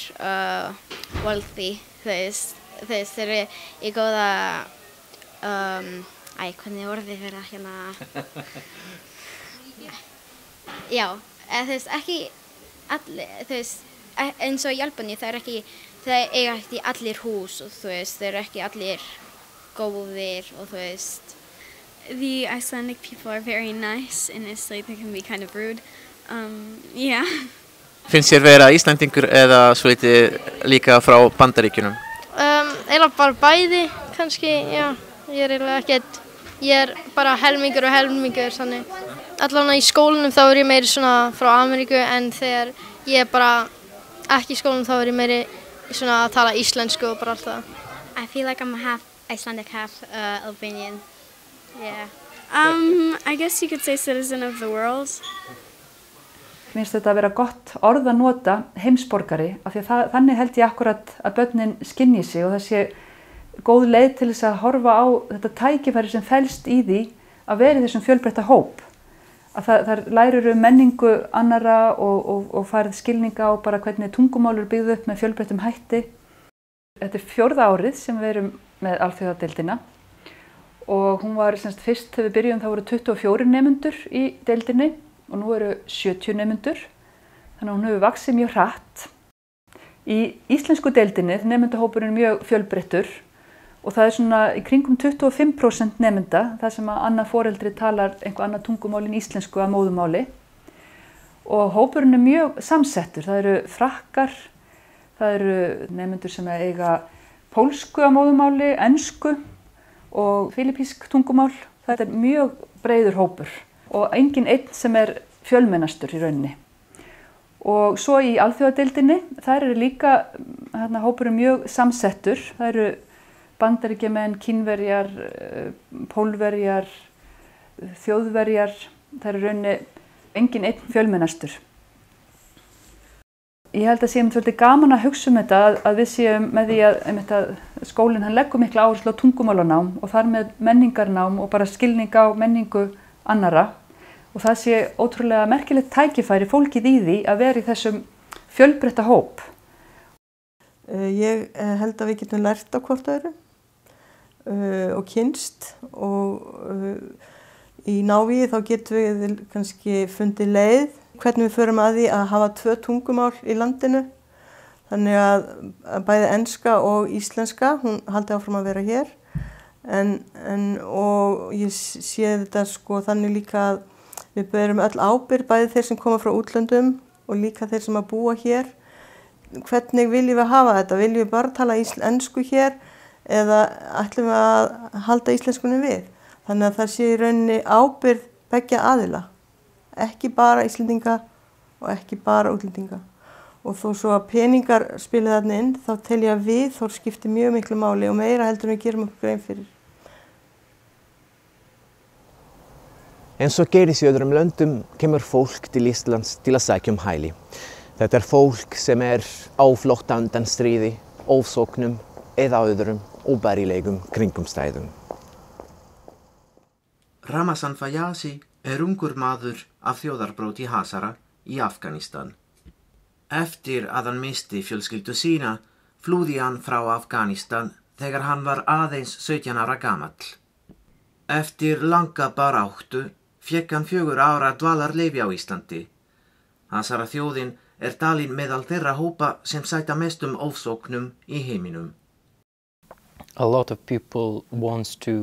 wealthy þú veist þeir eru í góða hvernig orðið vera hérna já, þú veist ekki allir þú veist eins og í Albaníu það eiga ekki allir hús og þú veist þeir eru ekki allir góðir og þú veist. The Icelandic people are very nice and it's they can be kind of rude. Yeah. Finnst þér vera Íslandingur eða svo líka frá Bandaríkjunum? Eiginlega bara bæði kannski, já. Ég er bara helmingur og helmingur þannig. Allavega í skólanum þá ég meiri svona frá Ameríku en þegar ég bara ekki í skólanum þá ég meiri svona að tala íslensku og bara allt það. I feel like I'm half Icelandic, half Albanian. Yeah. I guess you could say citizen of the world. Mér finnst þetta að vera gott orð að nota, heimsborgari, af því að þannig held ég akkurat að börnin skynji sig og það sé góð leið til þess að horfa á þetta tækifæri sem felst í því að vera í þessum fjölbreytta hóp. Að það lærir menningu annara og farið skilninga á bara hvernig tungumál eru byggð upp með fjölbreyttum hætti. Þetta er 4. árið sem við erum með alþjóðadeildina og hún var semst fyrst þegar við byrjum þá voru 24 nemendur í deildinni og nú eru 70 nemendur, þannig að hún hefur vaxið mjög hratt. Í íslensku deildinni er nemendahópurinn mjög fjölbreyttur og það er svona í kringum 25% nemenda, það sem að annað foreldri talar einhver annað tungumál en íslensku að móðumáli. Og hópurinn er mjög samsettur, það eru frakkar, það eru nemendur sem eiga pólsku að móðumáli, ensku og filipísk tungumál. Þetta er mjög breiður hópur. Og engin einn sem er fjölmennastur í rauninni. Og svo í alþjóðadeildinni, þær eru líka hópurinn mjög samsettur. Það eru Bandaríkjamenn, Kínverjar, Pólverjar, Þjóðverjar. Það eru rauninni engin einn fjölmennastur. Ég held að sé svolítið gaman að hugsa þetta að við séum með því að skólinn hann leggur mikla áherslu á tungumálanám og þar með menningarnám og bara skilning á menningu annara og það sé ótrúlega merkilegt tækifæri fólkið í því að vera í þessum fjölbreytta hóp. Ég held að við getum lært á hvort öðru og kynnst og í návíi þá getum við kannski fundið leið hvernig við förum að því að hafa 2 tungumál í landinu. Þannig að bæði enska og íslenska, hún haldi áfram að vera hér. Og ég sé þetta sko þannig líka að við berum öll ábyrgð, bæði þeir sem koma frá útlöndum og líka þeir sem að búa hér. Hvernig viljum við hafa þetta? Viljum við bara tala ensku hér eða ætlum við að halda íslenskunni við? Þannig að það sé í rauninni ábyrgð beggja aðila. Ekki bara Íslendinga og ekki bara útlendinga. Og þó svo að peningar spila þarna inn, þá tel ég að viðhorf skiptir mjög miklu máli og meira heldur en við gerum okkur grein fyrir. Eins og gerist í öðrum löndum kemur fólk til Íslands til að sækja hæli. Þetta er fólk sem er á flótta undan stríði, ofsóknum eða öðrum óbærilegum kringumstæðum. Ramazan er ungur maður af þjóðarbróti Hazara í Afghanistan. Eftir að hann misti fjölskyldu sína, flúði hann frá Afghanistan þegar hann var aðeins 17 ára gamall. Eftir langa baráttu fékk hann 4 ára dvalarleyfi á Íslandi. Hazara þjóðin er talin meðal þeirra hópa sem sæta mestum ofsóknum í heiminum. A lot of people wants to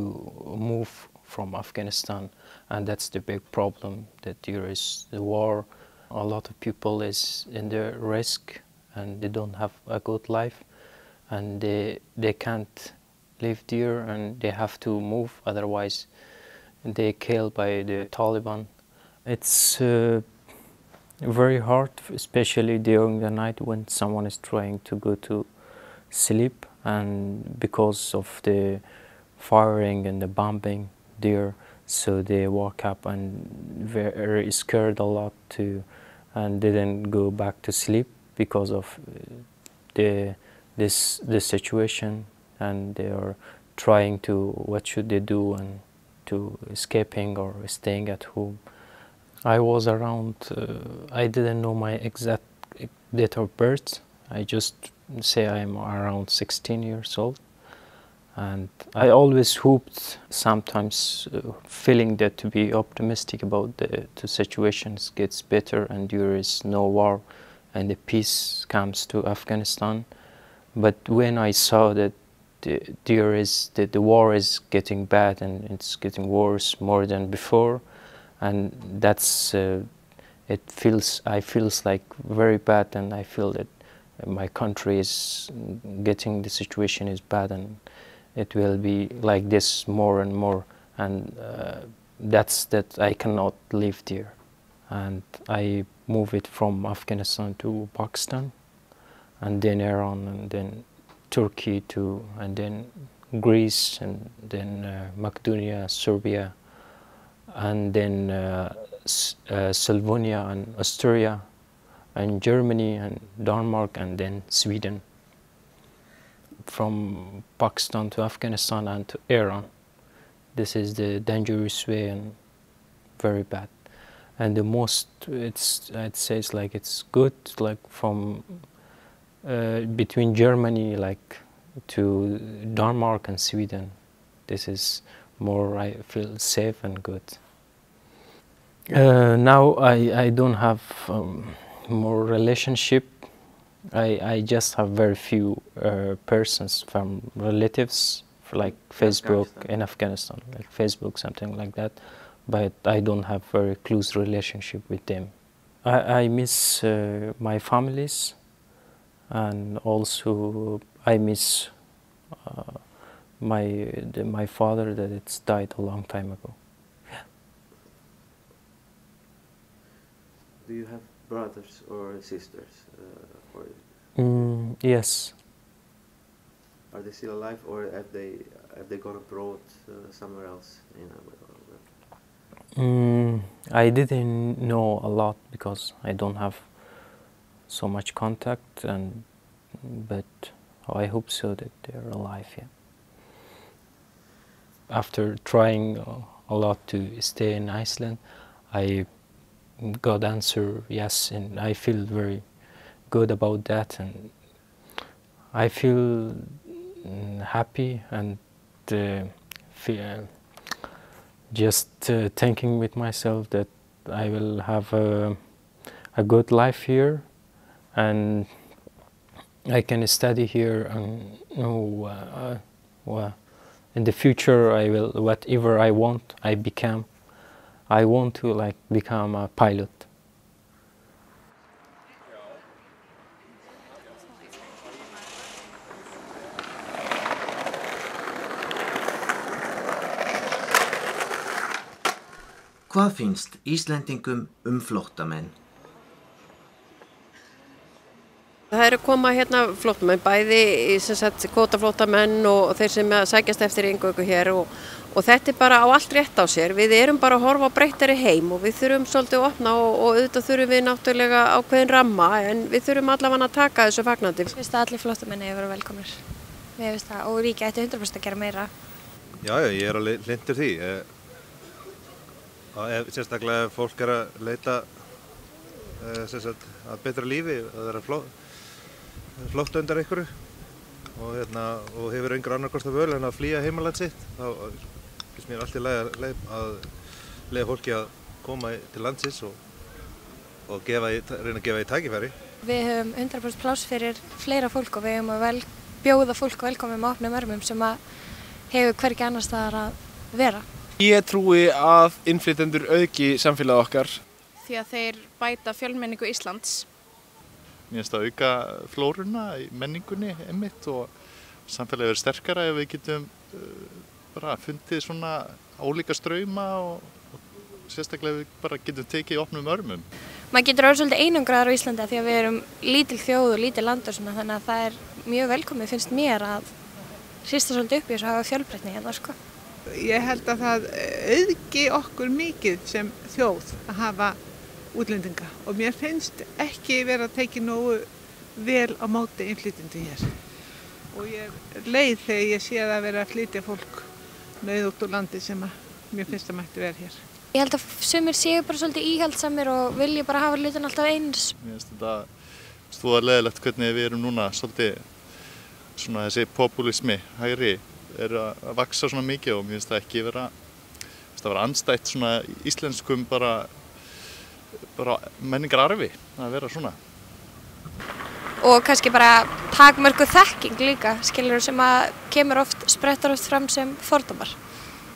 move from Afghanistan, and that's the big problem, that there is the war. A lot of people is in the risk and they don't have a good life and they can't live there and they have to move, otherwise they're killed by the Taliban. It's very hard, especially during the night when someone is trying to go to sleep, and because of the firing and the bombing there, so they woke up and very scared a lot too, and didn't go back to sleep because of this situation, and they are trying to what should they do and to escaping or staying at home. I was around, I didn't know my exact date of birth. I just say I'm around 16 years old. And I always hoped, sometimes feeling that to be optimistic about the situations gets better and there is no war and the peace comes to Afghanistan. But when I saw that the war is getting bad and it's getting worse more than before, and that's I feels like very bad, and I feel that my country is getting, the situation is bad and it will be like this more and more, and that I cannot live there. And I moved it from Afghanistan to Pakistan, and then Iran, and then Turkey and then Greece, and then Macedonia, Serbia, and then Slavonia and Austria, and Germany and Denmark, and then Sweden. From Pakistan to Afghanistan and to Iran. This is the dangerous way and very bad. And the most, I'd say it's good, like from between Germany like to Denmark and Sweden. This is more, I feel safe and good. Now I don't have more relationship. I just have very few persons from relatives, like Facebook in Afghanistan, like Facebook, something like that. But I don't have very close relationship with them. I miss my families, and also I miss my father that it's died a long time ago. Yeah. Do you have brothers or sisters? Yes. Are they still alive, or have they gone abroad somewhere else? I didn't know a lot because I don't have so much contact, but I hope so that they're alive. Yeah. After trying a lot to stay in Iceland, I got answer yes, and I feel very good about that, and I feel happy and feel just thinking with myself that I will have a good life here, and I can study here, and in the future I will, whatever I want, I want to become a pilot. Hvað finnst Íslendingum flóttamenn? Það eru að koma hérna flóttamenn, bæði kvótaflóttamenn og þeir sem sækjast eftir inngöngu hér, og þetta bara á allt rétt á sér. Við erum bara að horfa á breyttari heim og við þurfum svolítið að opna og auðvitað þurfum við náttúrulega ákveðin ramma, en við þurfum allavega að taka þessu fagnandi. Mér finnst að allir flóttamenn eiga að vera velkomnir. Mér finnst það, og ríkið ætti 100% að gera meira. Já, ég er alveg hlynntur því. Sérstaklega ef fólk er að leita að betra lífi, að vera flótta undan einhverju og hefur engar annar kost af völ en að flýja heimaland sitt, þá finnst mér allt í lagi að leyfa fólki að koma til landsins og reyna að gefa því tækifæri. Við höfum 100% pláss fyrir fleira fólk og við höfum að bjóða fólk velkomið með opnum örmum sem að hefur hvergi annars staðar að vera. Ég trúi að innflytjendur auki samfélagið okkar. Því að þeir bæta fjölmenningu Íslands. Mér finnst það auka flóruna í menningunni einmitt, og samfélagið verður sterkara ef við getum bara fundið svona ólíka strauma og sérstaklega ef við bara getum tekið opnum örmum. Maður getur orðið svolítið einangraður á Íslandi því að við erum lítil þjóð og lítil land og svona, þannig að það er mjög velkomið, finnst mér, að hrista svolítið upp í þessu og hafa fjölbreytni hérna, sko. Ég held að það auðgi okkur mikið sem þjóð að hafa útlendinga, og mér finnst ekki vera að tekið nógu vel á móti innflytjandi hér. Og ég er leið þegar ég sé að vera að flytja fólk nauð út úr landi sem mér finnst að mætti vera hér. Ég held að sumir séu bara svolítið íhaldsamir og vilja bara hafa hlutin alltaf eins. Mér finnst þetta stóðarlegilegt hvernig við erum núna svolítið svona þessi populismi hægri er að vaksa svona mikið, og mér finnst það ekki vera andstætt svona íslenskum bara menningararfi að vera svona. Og kannski bara takmörkuð þekking líka, skilur, sem að sprettar oft fram sem fordómar.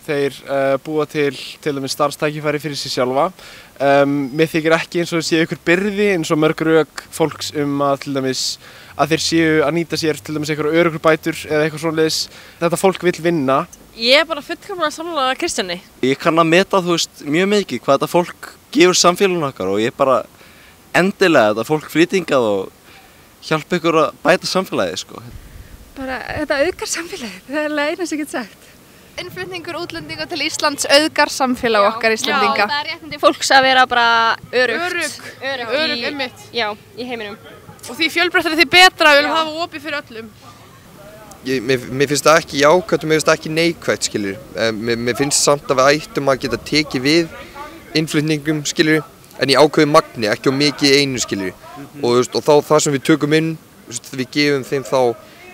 Þeir búa til dæmis starfstækifæri fyrir sig sjálfa. Mér þykir ekki eins og séu ykkur byrði eins og mörg rök fólks að til dæmis að þeir séu að nýta sér til dæmis einhverjar öruggubætur eða eitthvað svoleiðis. Þetta fólk vill vinna. Ég er bara fullkomlega sammála Kristjáni. Ég kann að meta, mjög mikið hvað þetta fólk gefur samfélaginu okkar, og ég bara endilega þetta fólk flytingað og hjálpa ykkur að bæta samfélagið, sko. Bara þetta aukar samfélagið, það er alveg eina sem ég get sagt. innflutningur útlendinga til Íslands auðgar samfélag okkar Íslendinga? Já, það réttindi fólks að vera bara öruggt. Örugg, einmitt. Já, í heiminum. Og því fjölbreyttara því betra, við viljum hafa opið fyrir öllum. Mér finnst það ekki jákvæmt og mér finnst það ekki neikvægt, skilur. Mér finnst samt að við ættum að geta tekið við innflutningum, skilur, en í ákveðu magni, ekki á mikið einu, skilur. Og þá það sem við tökum inn, við gefum þeim þá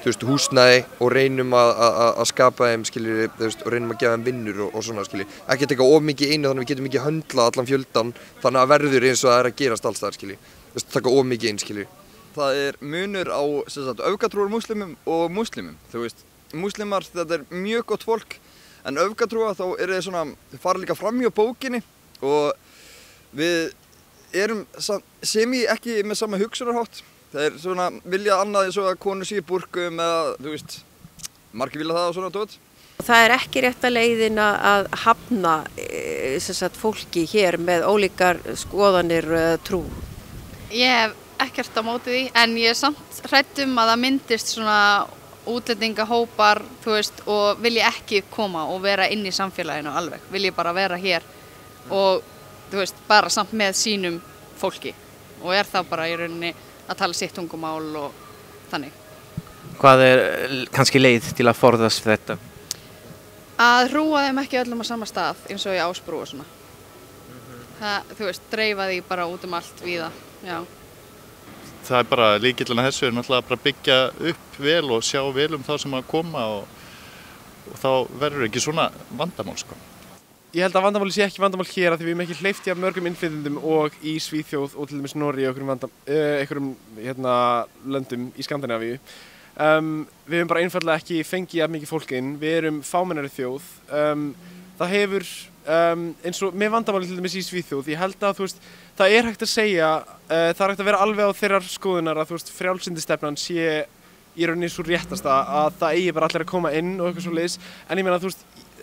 húsnæði og reynum að skapa þeim, skilur, og reynum að gefa þeim vinnur og svona, skilur. Ekki að taka of mikið einu þannig að við getum ekki höndlað allan fjöldan þannig að verður eins og það að gerast alls þar, skilur. Taka of mikið einn, skilur. Það munur á öfgatrúar múslimum og múslimum, múslimar þetta mjög gott fólk en öfgatrúar þá þeir svona, þeir fara líka fram hjá bókinni og við erum ekki með sama hugsunarhátt. Þeir svona vilja annað eins og að konur séu í búrkum eða, margir vilja það og svona tótt. Það er ekki rétta leiðin að hafna fólki hér með ólíkar skoðanir trú. Ég hef ekkert á móti því, en ég er samt hrædd að það myndist svona útlendingahópar, og vilja ekki koma og vera inn í samfélaginu alveg. Vilja bara vera hér og, bara samt með sínum fólki og er það bara í rauninni að tala sitt tungumál og þannig. Hvað kannski leið til að forðast þetta? Að hrúa þeim ekki öllum á sama stað eins og í Ásbrú og svona. Það, dreifa því bara út allt víða, já. Það er bara lykillinn að þessu náttúrulega bara byggja upp vel og sjá vel þá sem að koma og þá verður ekki svona vandamál, sko. Ég held að vandamáli sé ekki vandamál hér af því við erum ekki hleypt af mörgum innflytjendum og í Svíþjóð og til dæmis Noregi og einhverjum löndum í Skandinavíu. Við höfum bara einfaldlega ekki fengið jafn mikið fólk inn, við erum fámennari þjóð. Það hefur, eins og með vandamáli til dæmis í Svíþjóð, ég held að það er hægt að segja, það er hægt að vera alveg á þeirrar skoðunar að frjálslyndistefnan sé í rauninni svo réttasta að það eigi bara allir að koma inn og eitthvað svoleiðis, en ég meina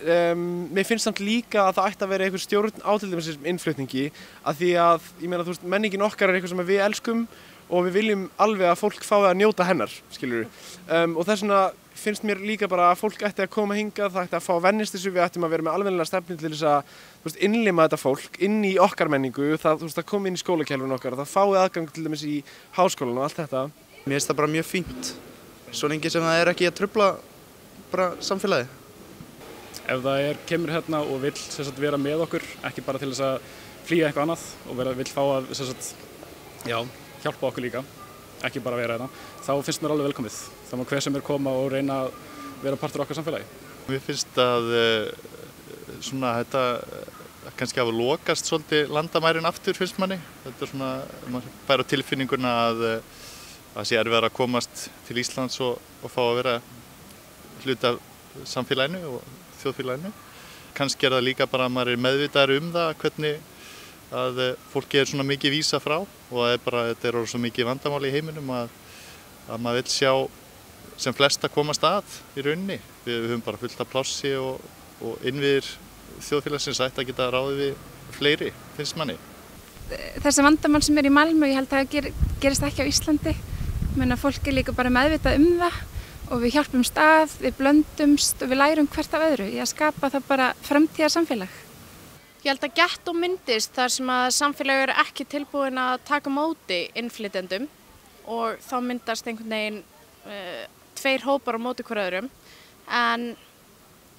mér finnst samt líka að það ætti að vera einhver stjórn á til dæmis innflutningi af því að, ég meina, menningin okkar er eitthvað sem við elskum og við viljum alveg að fólk fái að njóta hennar, skilurðu. Og þess vegna finnst mér líka bara að fólk ætti að koma hingað, það ætti að fá að vennist þessu, við ættum að vera með almennilega stefnu til þess að innlima þetta fólk inn í okkar menningu, það komi inn í skólakerfinu okkar, það fái aðgang til dæmis í háskólan og allt þetta. Mér finnst það bara mjög fínt, svo lengi sem það ekki að trufla bara samfélagið. Ef það kemur hérna og vill vera með okkur, ekki bara til þess að flýja eitthvað annað og vill fá að hjálpa okkur líka, ekki bara vera hérna, þá finnst mér alveg velkomið. Það má hver sem koma og reyna að vera partur okkar samfélagi. Mér finnst að þetta kannski hafa lokast svolítið landamærin aftur, finnst manni. Þetta svona, maður fær á tilfinninguna að það sé erfiðara að komast til Íslands og fá að vera hluti af samfélaginu og þjóðfélaginu. Kannski það líka bara að maður meðvitaður það hvernig að fólki svona mikið vísa frá og þetta er svo mikið vandamál í heiminum að maður vill sjá sem flesta komast að í rauninni. Við höfum bara fullt af plássi og innviðir þjóðfélagsins ætti að geta ráðið við fleiri, finnst manni. Þessi vandamál sem í Malmö, ég held að það gerist ekki á Íslandi. Fólk er líka bara meðvitað það og við hjálpumst að, við blöndumst og við lærum hvert af öðru í að skapa það bara framtíðar samfélag. Ég held að gettó myndist þar sem að samfélag eru ekki tilbúin að taka móti innflytjendum og þá myndast einhvern veginn tveir hópar á móti hver öðrum. En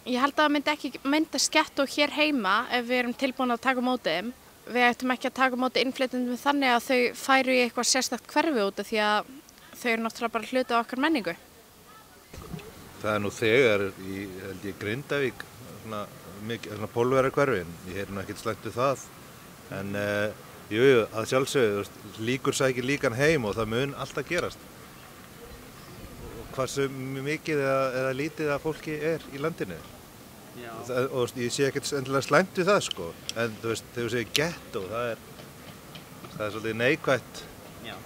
ég held að það myndi ekki myndast gettó hér heima ef við erum tilbúin að taka móti þeim. Við ættum ekki að taka móti innflytjendum þannig að þau færu í eitthvað sérstakt hverfi út af því að þau eru náttúrulega bara hluti af okkar menningu. Það nú þegar í Grindavík svona pólverahverfi, ég heyri nú ekkert slæmt við það, en að sjálfsögðu, líkur sækir líkan heim og það mun alltaf gerast. Hversu mikið eða lítið af fólki í landinu. Og ég sé ekkert endilega slæmt við það, sko, en þegar þú segir gettó, það er svolítið neikvætt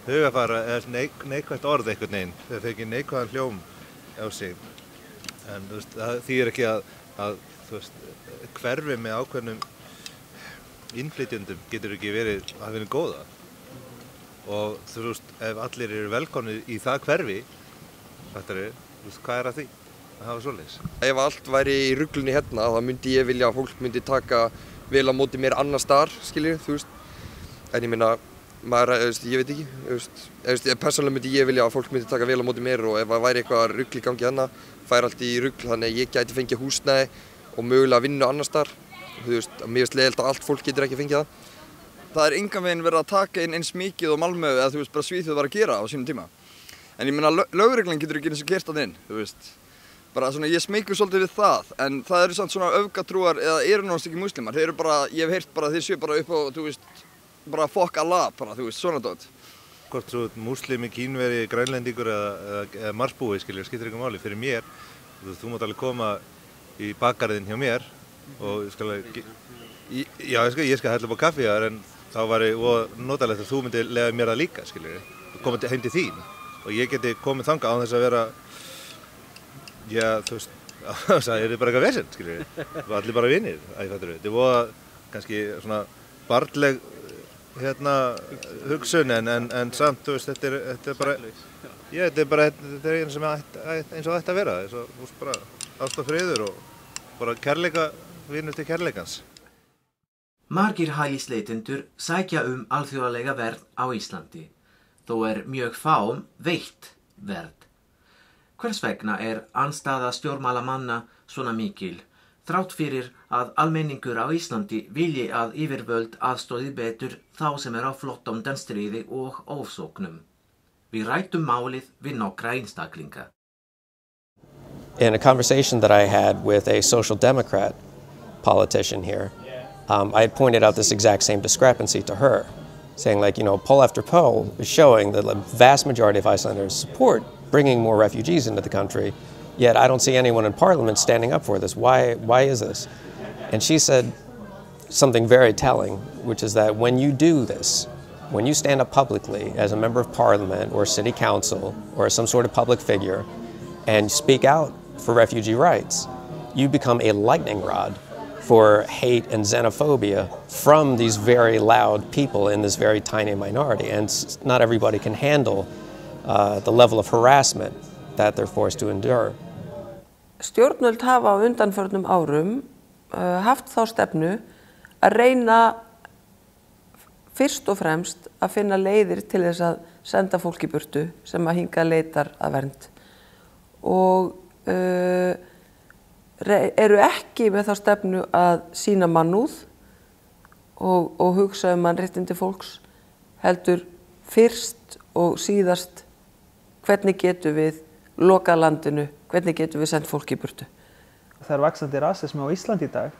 hugafara, eða neikvætt orð einhvern veginn, það fekir neikvæðan hljóm á sig. En það þýðir ekki að hverfi með ákveðnum innflytjendum getur ekki verið að vinna góða. Og ef allir eru velkomnir í það hverfi, hvað er að því? hafa svoleiðis. Ef allt væri í ruglunni hérna, þá myndi ég vilja að fólk myndi taka vel á móti mér annars staðar, skiljið, þú veist. En ég meina, ég veit ekki, persónulega myndi ég vilja að fólk myndi taka vel á móti mér og ef það væri eitthvað rugl í gangi hérna, færi allt í rugl, þannig að ég gæti fengið húsnæði og mögulega vinnu annars staðar. Þú veist, mér finnst leiðilegt að allt fólk getur ekki fengið það. Það er engan veginn verið að taka inn eins mikið og Malmö eða þú veist bara Svíþjóð var að gera á sínum tíma. En ég meina lögreglan getur ekki eins og keyrt þarna inn, þú veist. Bara svona ég smeykur svolítið við það, en það eru samt svona öfgatrúar eða eru náttúrulega ekki múslimar. Þeir eru bara, ég hef heyrt bara þeir séu bara upp á, þú veist, bara fuck Allah, bara þú veist, svona dót. Hvort þú múslimi, kínveri, grænlendingur eða marsbúi, skiptir ekki máli. Fyrir mér, þú mátt alveg koma í bakgarðinn hjá mér og ég skal hella upp á kaffi en þá væri notalegt að þú myndir leyfa mér það líka, koma heim til þín og ég geti komið þangað án þess að vera, þú veist, það er bara eitthvað vesend, við allir bara vinir, þetta er kannski svona barnleg hugsun en samt, þú veist, þetta er bara, þetta er eins og það ætti að vera, þú veist, bara ást og friður og bara kærleika, vinur til kærleikans. Margir hælisleitendur sækja alþjóðlega verð á Íslandi, þó mjög fáum veitt verð. Hvers vegna andstaða stjórnmálamanna svona mikil, þrátt fyrir að almenningur á Íslandi vilji að yfirvöld aðstoði betur þá sem á flótta undan stríði og ofsóknum. Við ræddum málið við nokkra einstaklinga. In a conversation that I had with a social democrat politician here, I had pointed out this exact same discrepancy to her, saying like, poll after poll is showing that the vast majority of Icelanders support bringing more refugees into the country, yet I don't see anyone in parliament standing up for this. Why is this? And she said something very telling, which is that when you do this, when you stand up publicly as a member of parliament or city council or some sort of public figure and speak out for refugee rights, you become a lightning rod for hate and xenophobia from these very loud people in this very tiny minority. And not everybody can handle the level of harassment that they're forced to endure. Stjórnvöld hafa á undanförnum árum haft þá stefnu að reyna fyrst og fremst að finna leiðir til þess að senda fólk í burtu sem að hingað leitar að vernd. Og eru ekki með þá stefnu að sýna mannúð og hugsa mannréttindi fólks, heldur fyrst og síðast hvernig getum við lokað landinu, hvernig getum við sendt fólk í burtu. Það er vaxandi rasismi á Íslandi í dag,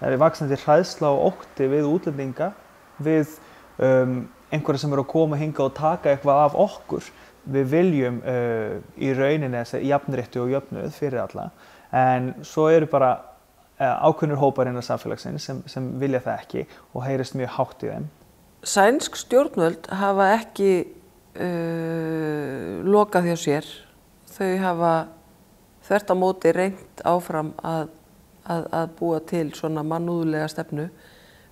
það er vaxandi hræðsla og ótti við útlendinga, við einhverja sem eru að koma hingað og taka eitthvað af okkur. Við viljum í rauninni jafnrétti og jöfnuð fyrir alla. En svo eru bara ákveðnir hópar innan samfélagsins sem vilja það ekki og heyrist mjög hátt í þeim. Sænsk stjórnvöld hafa ekki lokað hjá sér. Þau hafa þvert á móti reynt áfram að búa til svona mannúðlega stefnu.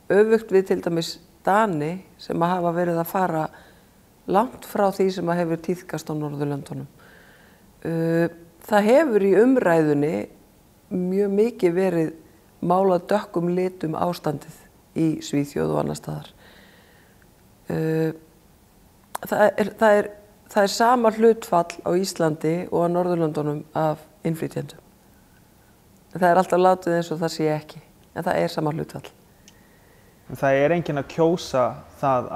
Öfugt við til dæmis Dani sem hafa verið að fara langt frá því sem hefur tíðkast á Norðurlöndunum. Það hefur í umræðunni mjög mikið verið málað dökkum litum ástandið í Svíþjóð og annar staðar. Það er sama hlutfall á Íslandi og á Norðurlöndunum af innflytjendum. Það er alltaf látið eins og það sé ekki, en það er sama hlutfall. Það er enginn að kjósa það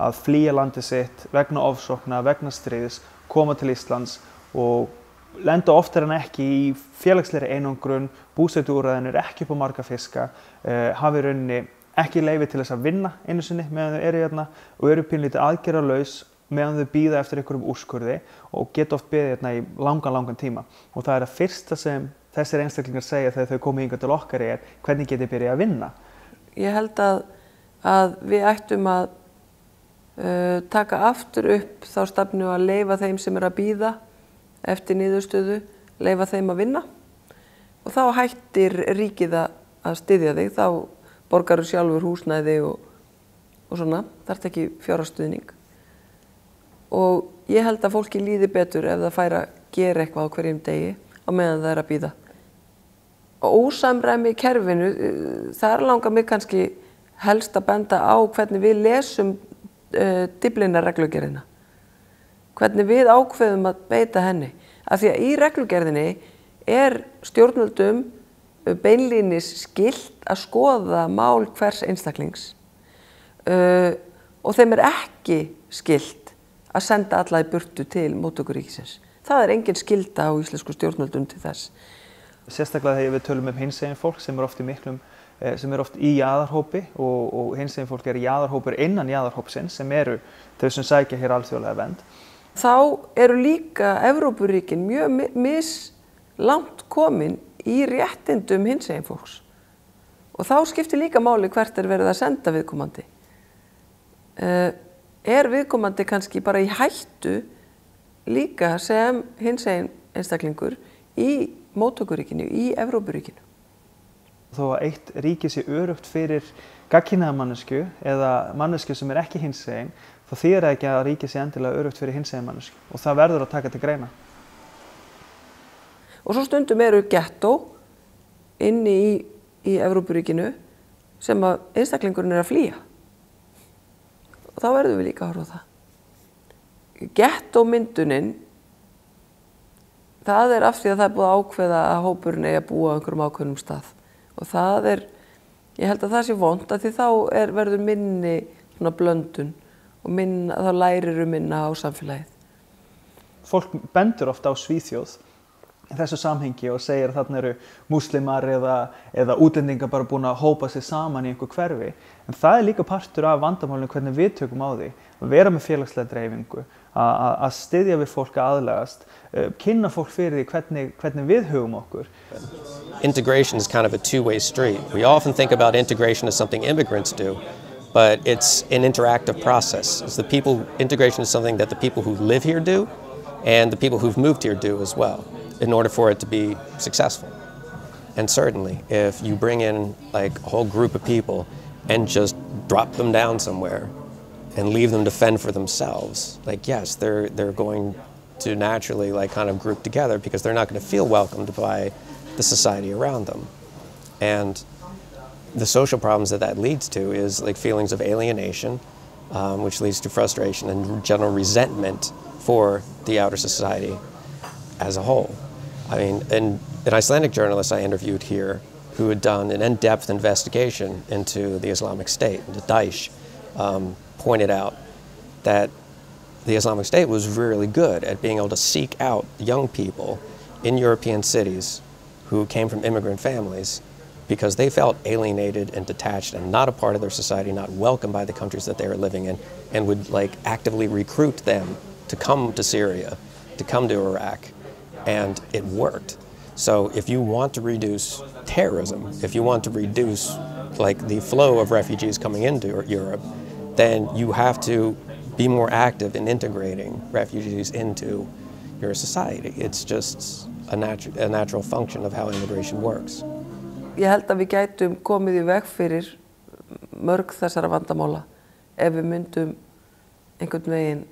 að flýja landið sitt vegna ofsókna, vegna stríðs, koma til Íslands og lenda oftar en ekki í félagslegri einangrun, búsetuúrræðin ekki upp á marga fiska, hafi í rauninni ekki leyfi til þess að vinna einu sinni meðan þau eru hérna og eru pínlítið aðgerðalaus meðan þau bíða eftir einhverjum úrskurði og geta oft beðið hérna í langan tíma. Og það er að fyrsta sem þessir einstaklingar segja þegar þau koma hingað til okkar hvernig geti byrjað að vinna. Ég held að við ættum að taka aftur upp þá stefnu að leyfa þeim sem að bíða eftir niðurstöðu, leyfa þeim að vinna og þá hættir ríkið að styðja þig, þá borgarðu sjálfur húsnæði og svona, þarft ekki fjárhagsstuðning. Og ég held að fólki líði betur ef það fær að gera eitthvað á hverjum degi á meðan það að bíða. Ósamræmi í kerfinu, þar langar mig kannski helst að benda á hvernig við lesum Dyflinnarreglugerðina. Hvernig við ákveðum að beita henni. Af því að í reglugerðinni stjórnvöldum beinlínis skylt að skoða mál hvers einstaklings og þeim ekki skylt að senda alla í burtu til móttökuríkisins. Það engin skylda á íslensku stjórnvöldum til þess. Sérstaklega þegar við tölum hinsegin fólk sem oft í jaðarhópi og hinsegin fólk jaðarhópur innan jaðarhópsins sem þau sem sækja hér alþjóðlega vernd. Þá líka Evrópuríkin mjög mislangt komin í réttindum hinsegin fólks. Og þá skiptir líka máli hvert verið að senda viðkomandi. Viðkomandi kannski bara í hættu líka sem hinsegin einstaklingur í móttökuríkinu, í Evrópuríkinu. Þó að eitt ríki sé öruggt fyrir gagnkynhneigða manneskju eða manneskju sem ekki hinsegin, þá þýðir það ekki að ríki sé endilega öruggt fyrir hinsegin manneskju og það verður að taka til greina. Og svo stundum gettó inni í Evrópuríkinu sem að einstaklingurinn að flýja. Og þá verðum við líka að horfa á það. Gettómyndunin, það af því að það búið að ákveða að hópurinn eigi að búa á einhverjum ákveðnum stað. Og ég held að það sé vont að því þá verður minni svona blöndun og þá lærir minna á samfélagið. Fólk bendur ofta á Svíþjóð í þessu samhengi og segir að þarna múslimar eða útlendingar bara búin að hópa sig saman í einhver hverfi. En það líka partur af vandamálinu hvernig við tökum á því. Að vera með félagslega dreifingu, að styðja við fólk að aðlagast, kynna fólk fyrir því hvernig við hugum okkur. Integration is kind of a two-way street. We often think about integration as something immigrants do, but it's an interactive process. Integration is something that the people who live here do and the people who've moved here do as well, in order for it to be successful. And certainly, if you bring in a whole group of people and just drop them down somewhere and leave them to fend for themselves, yes, they're going to naturally kind of group together because they're not going to feel welcomed by the society around them. And the social problems that leads to is feelings of alienation, which leads to frustration and general resentment for the outer society as a whole. I mean, an Icelandic journalist I interviewed here who had done an in-depth investigation into the Islamic State, the Daesh, pointed out that the Islamic State was really good at being able to seek out young people in European cities who came from immigrant families because they felt alienated and detached and not a part of their society, not welcomed by the countries that they were living in, and would actively recruit them to come to Syria, to come to Iraq, and it worked. So if you want to reduce terrorism, if you want to reduce the flow of refugees coming into Europe, then you have to be more active in integrating refugees into your society. It's just a natural function of how immigration works. Ég held að við gætum komið í veg fyrir mörg þessara vandamála ef við myndum einhvern veginn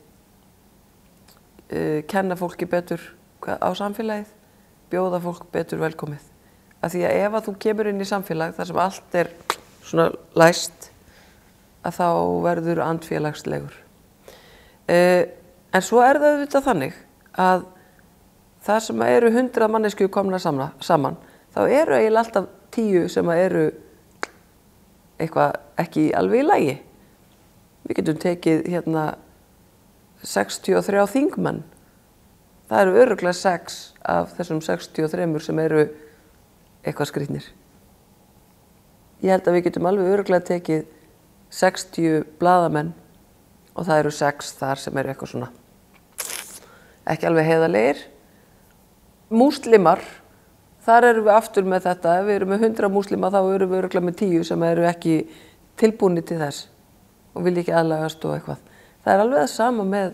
kenna fólki betur á samfélagið, bjóða fólk betur velkomið. Af því að ef þú kemur inn í samfélag þar sem allt svona læst, að þá verður andfélagslegur. En svo það auðvitað þannig að þar sem eru 100 manneskjur komnar saman, þá eiginlega alltaf 10 sem eitthvað ekki alveg í lagi. Við getum tekið 63 þingmenn. Það eru örugglega 6 af þessum 63 sem eitthvað skrýtnir. Ég held að við getum alveg örugglega tekið 60 blaðamenn og það eru 6 þar sem eitthvað svona ekki alveg heiðarlegir. Múslimar, þar erum við aftur með þetta. Ef við erum með 100 múslima þá erum við örugglega með 10 sem ekki tilbúnir til þess og vilja ekki aðlagast og eitthvað. Það alveg það sama með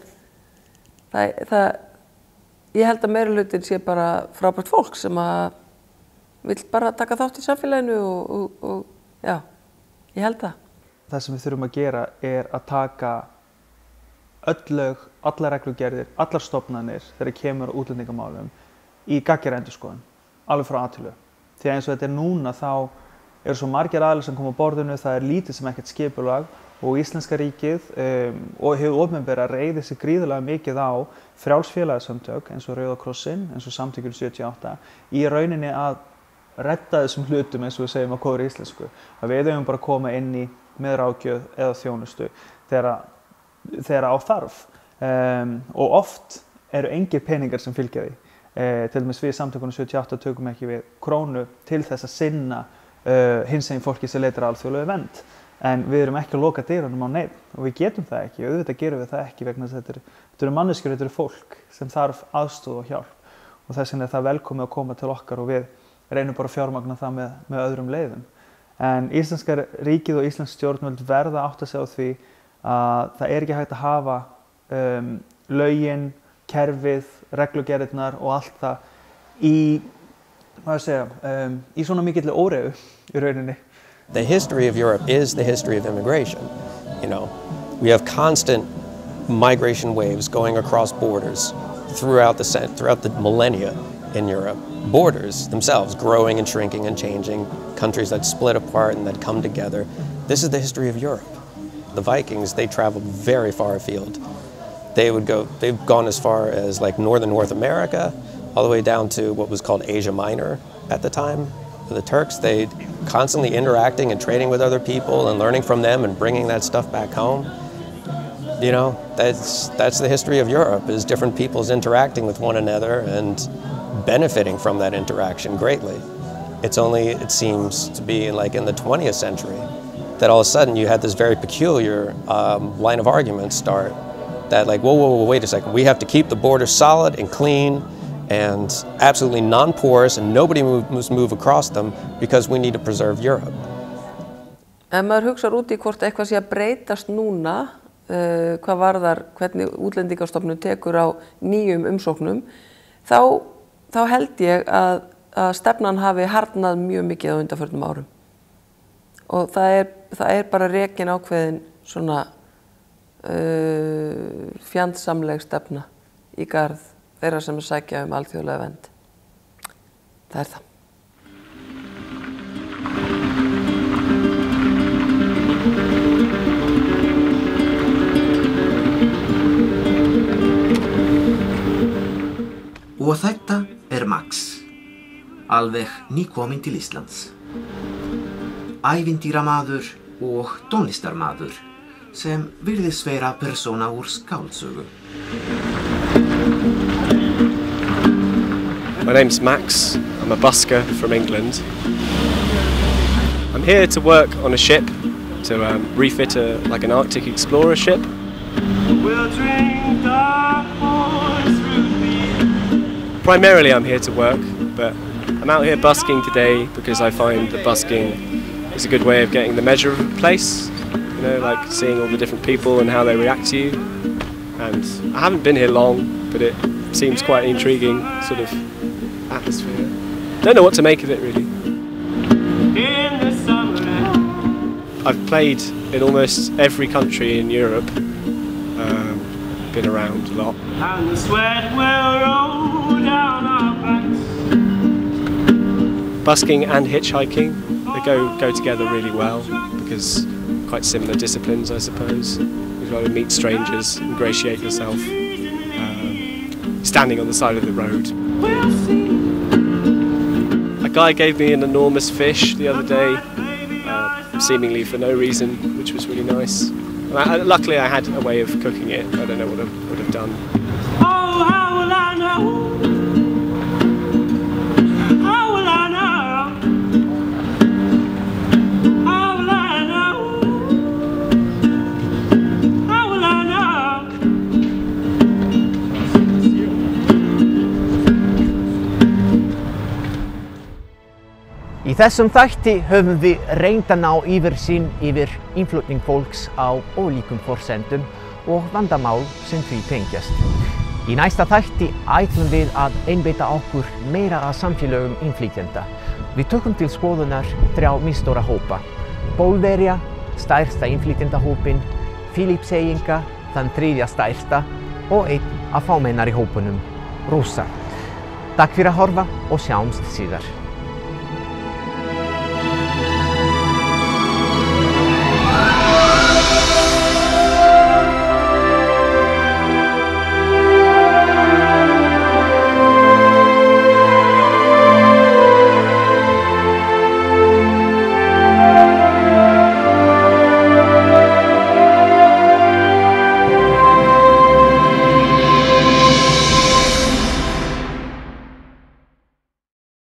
ég held að meirihlutinn sé bara frábært fólk sem vill bara taka þátt í samfélaginu og já, ég held það. Það sem við þurfum að gera að taka öll lög, allar reglugerðir, allar stofnanir þegar kemur útlendingamálum í gagngera endurskoðun, alveg frá A til Ö. Því að eins og þetta núna þá eru svo margir aðilar sem koma á borðinu, það lítið sem ekkert skipulag og Íslenska ríkið og hið opinbera reiðir sig gríðarlega mikið á frjáls félagasamtök eins og Rauða krossinn, eins og Samtökin 78 í rauninni að redda þessum hlutum eins og við segjum á góðri íslensku. Að við eigum bara að koma inn í með ráðgjöf eða þjónustu þegar á þarf. Og oft eru engir peningar sem fylgja því. Til dæmis við Samtökunum 78 tökum ekki við krónu til þess að sinna hinsegin fólki sem leitar alþjóðlegu vernd. En við erum ekki að loka dyrunum á neinn og við getum það ekki, auðvitað gerum við það ekki vegna þess að þetta eru manneskjur, þetta eru fólk sem þarf aðstoð og hjálp og þess vegna það velkomið að koma til okkar og við reynum bara að fjármagna það með öðrum leiðum. En Íslenska ríkið og íslensk stjórnvöld verða að átta sig á því að það ekki hægt að hafa lögin, kerfið, reglugerðirnar og allt það í svona mikilli óreiðu í rauninni. The history of Europe is the history of immigration. You know, we have constant migration waves going across borders throughout the millennia in Europe. Borders themselves growing and shrinking and changing, countries that split apart and that come together. This is the history of Europe. The Vikings, they traveled very far afield. They've gone as far as like northern North America, all the way down to what was called Asia Minor at the time. The Turks, they constantly interacting and trading with other people and learning from them and bringing that stuff back home. You know, that's the history of Europe, is different peoples interacting with one another and benefiting from that interaction greatly. It's only, it seems to be like in the 20th century that all of a sudden you had this very peculiar line of argument start that like, whoa, wait a second, we have to keep the border solid and clean and absolutely non-porous and nobody must move across them because we need to preserve Europe. Ef maður hugsar út í hvort eitthvað sé að breytast núna, hvað varðar hvernig Útlendingastofnun tekur á nýjum umsóknum, þá held ég að stefnan hafi harðnað mjög mikið á undanförnum árum. Og það er bara rekin ákveðin svona fjandsamleg stefna í garð þeirra sem sækja alþjóðlega vernd. Það er það. Og þetta Max, alveg nýkominn til Íslands. Ævintýramaður og tónlistarmaður sem virðist vera persóna úr skáldsögu. My name's Max. I'm a busker from England. I'm here to work on a ship, to refit like an Arctic explorer ship. We'll drink dark horse root beer. Primarily I'm here to work, but I'm out here busking today because I find that busking is a good way of getting the measure of a place. You know, like seeing all the different people and how they react to you. And I haven't been here long, but it seems quite an intriguing sort of atmosphere. Don't know what to make of it really. I've played in almost every country in Europe. Been around a lot. And the sweat will roll down our backs. Busking and hitchhiking, they go together really well because quite similar disciplines, I suppose. You've got to meet strangers, ingratiate yourself, standing on the side of the road. A guy gave me an enormous fish the other day, seemingly for no reason, which was really nice. Luckily I had a way of cooking it. I don't know what I would have done. Oh, how will I know? How will I know? How will I know? How will I know? Í þessum þætti höfum við reynt að ná yfirsýn yfir innflutning fólks á ólíkum forsendum og vandamál sem því tengjast. Í næsta þætti ætlum við að einbeita okkur meira að samfélögum innflytjenda. Við tökum til skoðunar 3 misstóra hópa. Pólverja, stærsta innflytjendahópinn, Filippseyinga, þann 3. stærsta og einn af fámennari hópunum, Rússa. Takk fyrir að horfa og sjáumst síðar.